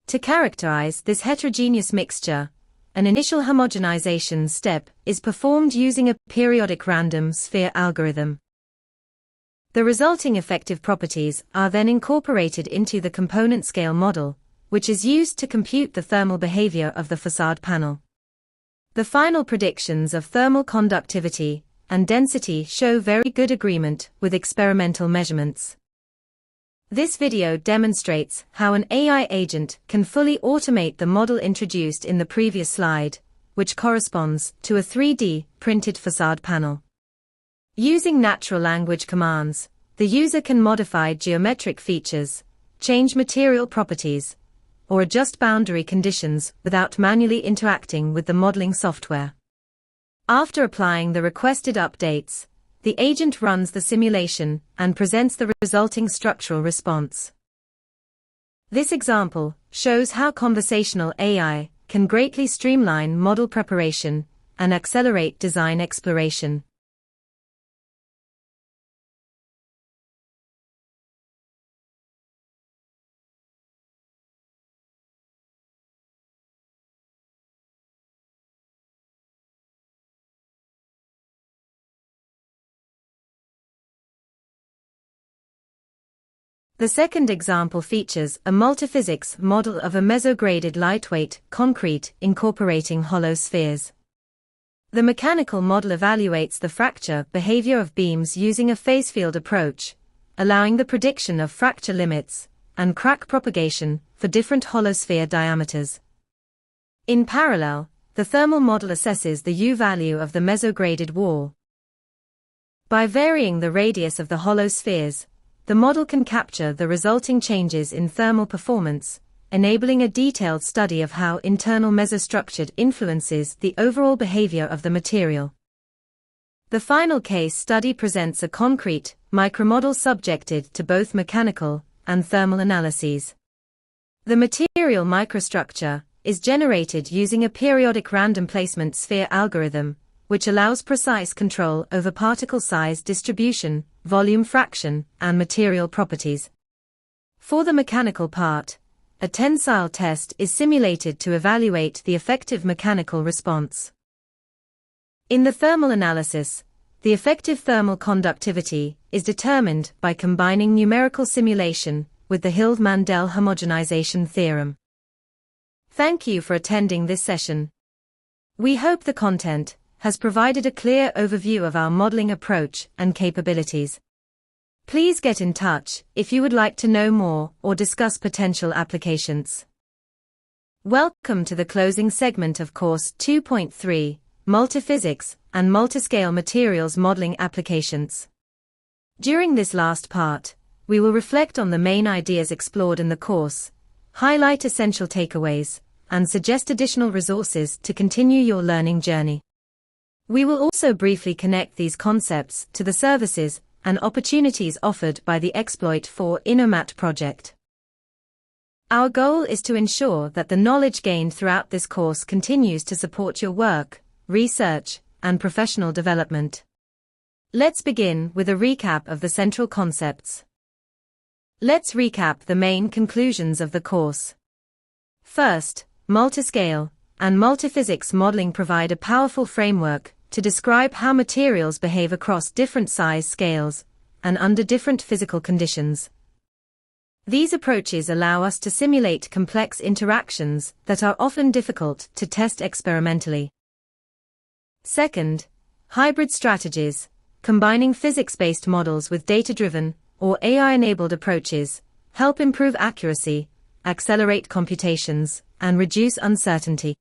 [SPEAKER 1] To characterize this heterogeneous mixture, an initial homogenization step is performed using a periodic random sphere algorithm. The resulting effective properties are then incorporated into the component scale model, which is used to compute the thermal behavior of the facade panel. The final predictions of thermal conductivity and density show very good agreement with experimental measurements. This video demonstrates how an AI agent can fully automate the model introduced in the previous slide, which corresponds to a 3D printed facade panel. Using natural language commands, the user can modify geometric features, change material properties, or adjust boundary conditions without manually interacting with the modeling software. After applying the requested updates, the agent runs the simulation and presents the resulting structural response. This example shows how conversational AI can greatly streamline model preparation and accelerate design exploration. The second example features a multiphysics model of a mesograded lightweight concrete incorporating hollow spheres. The mechanical model evaluates the fracture behavior of beams using a phase field approach, allowing the prediction of fracture limits and crack propagation for different hollow sphere diameters. In parallel, the thermal model assesses the U-value of the mesograded wall. By varying the radius of the hollow spheres, the model can capture the resulting changes in thermal performance, enabling a detailed study of how internal mesostructure influences the overall behavior of the material. The final case study presents a concrete micromodel subjected to both mechanical and thermal analyses. The material microstructure is generated using a periodic random placement sphere algorithm, which allows precise control over particle size distribution, volume fraction, and material properties. For the mechanical part, a tensile test is simulated to evaluate the effective mechanical response. In the thermal analysis, the effective thermal conductivity is determined by combining numerical simulation with the Hildmann-Mandel homogenization theorem. Thank you for attending this session. We hope the content has provided a clear overview of our modeling approach and capabilities. Please get in touch if you would like to know more or discuss potential applications. Welcome to the closing segment of Course 2.3, Multiphysics and Multiscale Materials Modeling Applications. During this last part, we will reflect on the main ideas explored in the course, highlight essential takeaways, and suggest additional resources to continue your learning journey. We will also briefly connect these concepts to the services and opportunities offered by the Exploit for InnoMat project. Our goal is to ensure that the knowledge gained throughout this course continues to support your work, research, and professional development. Let's begin with a recap of the central concepts. Let's recap the main conclusions of the course. First, multiscale and multiphysics modeling provide a powerful framework to describe how materials behave across different size scales and under different physical conditions. These approaches allow us to simulate complex interactions that are often difficult to test experimentally. Second, hybrid strategies, combining physics-based models with data-driven or AI-enabled approaches, help improve accuracy accelerate computations, and reduce uncertainty.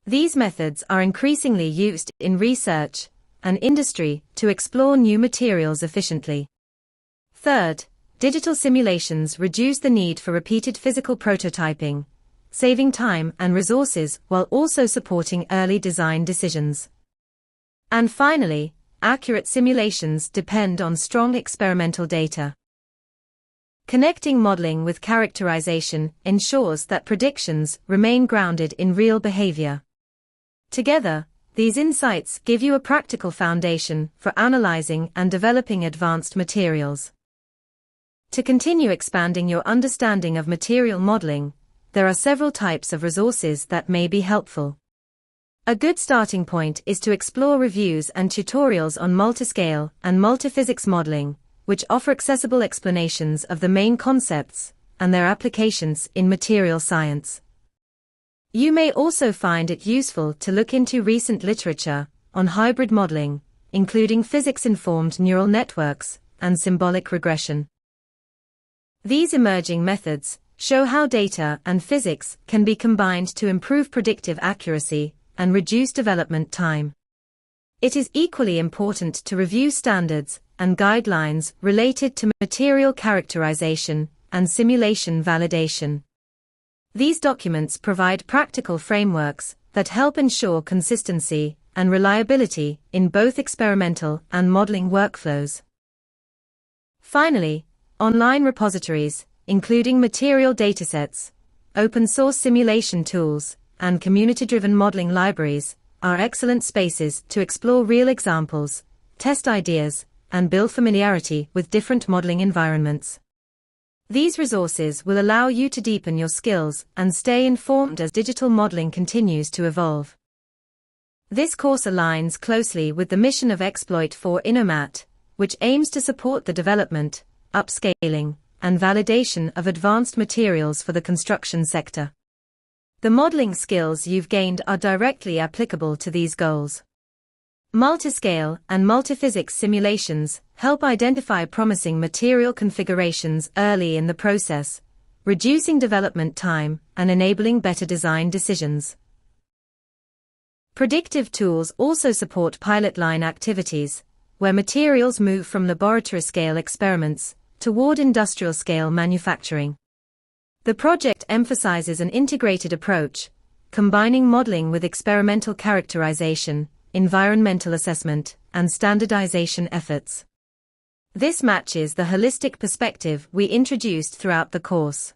[SPEAKER 1] These methods are increasingly used in research and industry to explore new materials efficiently. Third, digital simulations reduce the need for repeated physical prototyping, saving time and resources while also supporting early design decisions. And finally, accurate simulations depend on strong experimental data. Connecting modeling with characterization ensures that predictions remain grounded in real behavior. Together, these insights give you a practical foundation for analyzing and developing advanced materials. To continue expanding your understanding of material modeling, there are several types of resources that may be helpful. A good starting point is to explore reviews and tutorials on multiscale and multiphysics modeling, which offer accessible explanations of the main concepts and their applications in material science. You may also find it useful to look into recent literature on hybrid modeling, including physics-informed neural networks and symbolic regression. These emerging methods show how data and physics can be combined to improve predictive accuracy and reduce development time. It is equally important to review standards and guidelines related to material characterization and simulation validation. These documents provide practical frameworks that help ensure consistency and reliability in both experimental and modeling workflows. Finally, online repositories, including material datasets, open-source simulation tools, and community-driven modeling libraries, are excellent spaces to explore real examples, test ideas, and build familiarity with different modeling environments. These resources will allow you to deepen your skills and stay informed as digital modeling continues to evolve. This course aligns closely with the mission of Exploit for InnoMat, which aims to support the development, upscaling, and validation of advanced materials for the construction sector. The modeling skills you've gained are directly applicable to these goals. Multiscale and multiphysics simulations help identify promising material configurations early in the process, reducing development time and enabling better design decisions. Predictive tools also support pilot line activities, where materials move from laboratory-scale experiments toward industrial-scale manufacturing. The project emphasizes an integrated approach, combining modeling with experimental characterization, environmental assessment, and standardization efforts. This matches the holistic perspective we introduced throughout the course.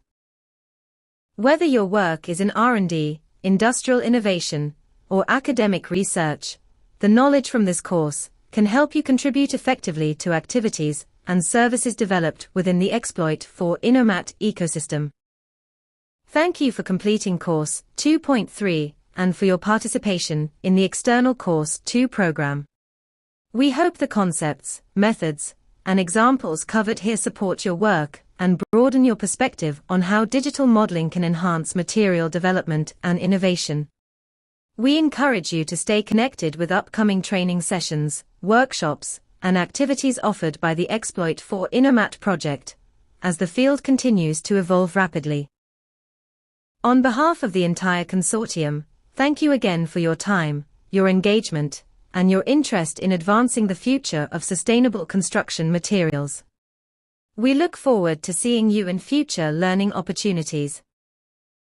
[SPEAKER 1] Whether your work is in R&D, industrial innovation, or academic research, the knowledge from this course can help you contribute effectively to activities and services developed within the Exploit for InnoMat ecosystem. Thank you for completing Course 2.3 and for your participation in the External Course 2 program. We hope the concepts, methods, and examples covered here support your work and broaden your perspective on how digital modeling can enhance material development and innovation. We encourage you to stay connected with upcoming training sessions, workshops, and activities offered by the Exploit for InnoMat project, as the field continues to evolve rapidly. On behalf of the entire consortium, thank you again for your time, your engagement, and your interest in advancing the future of sustainable construction materials. We look forward to seeing you in future learning opportunities.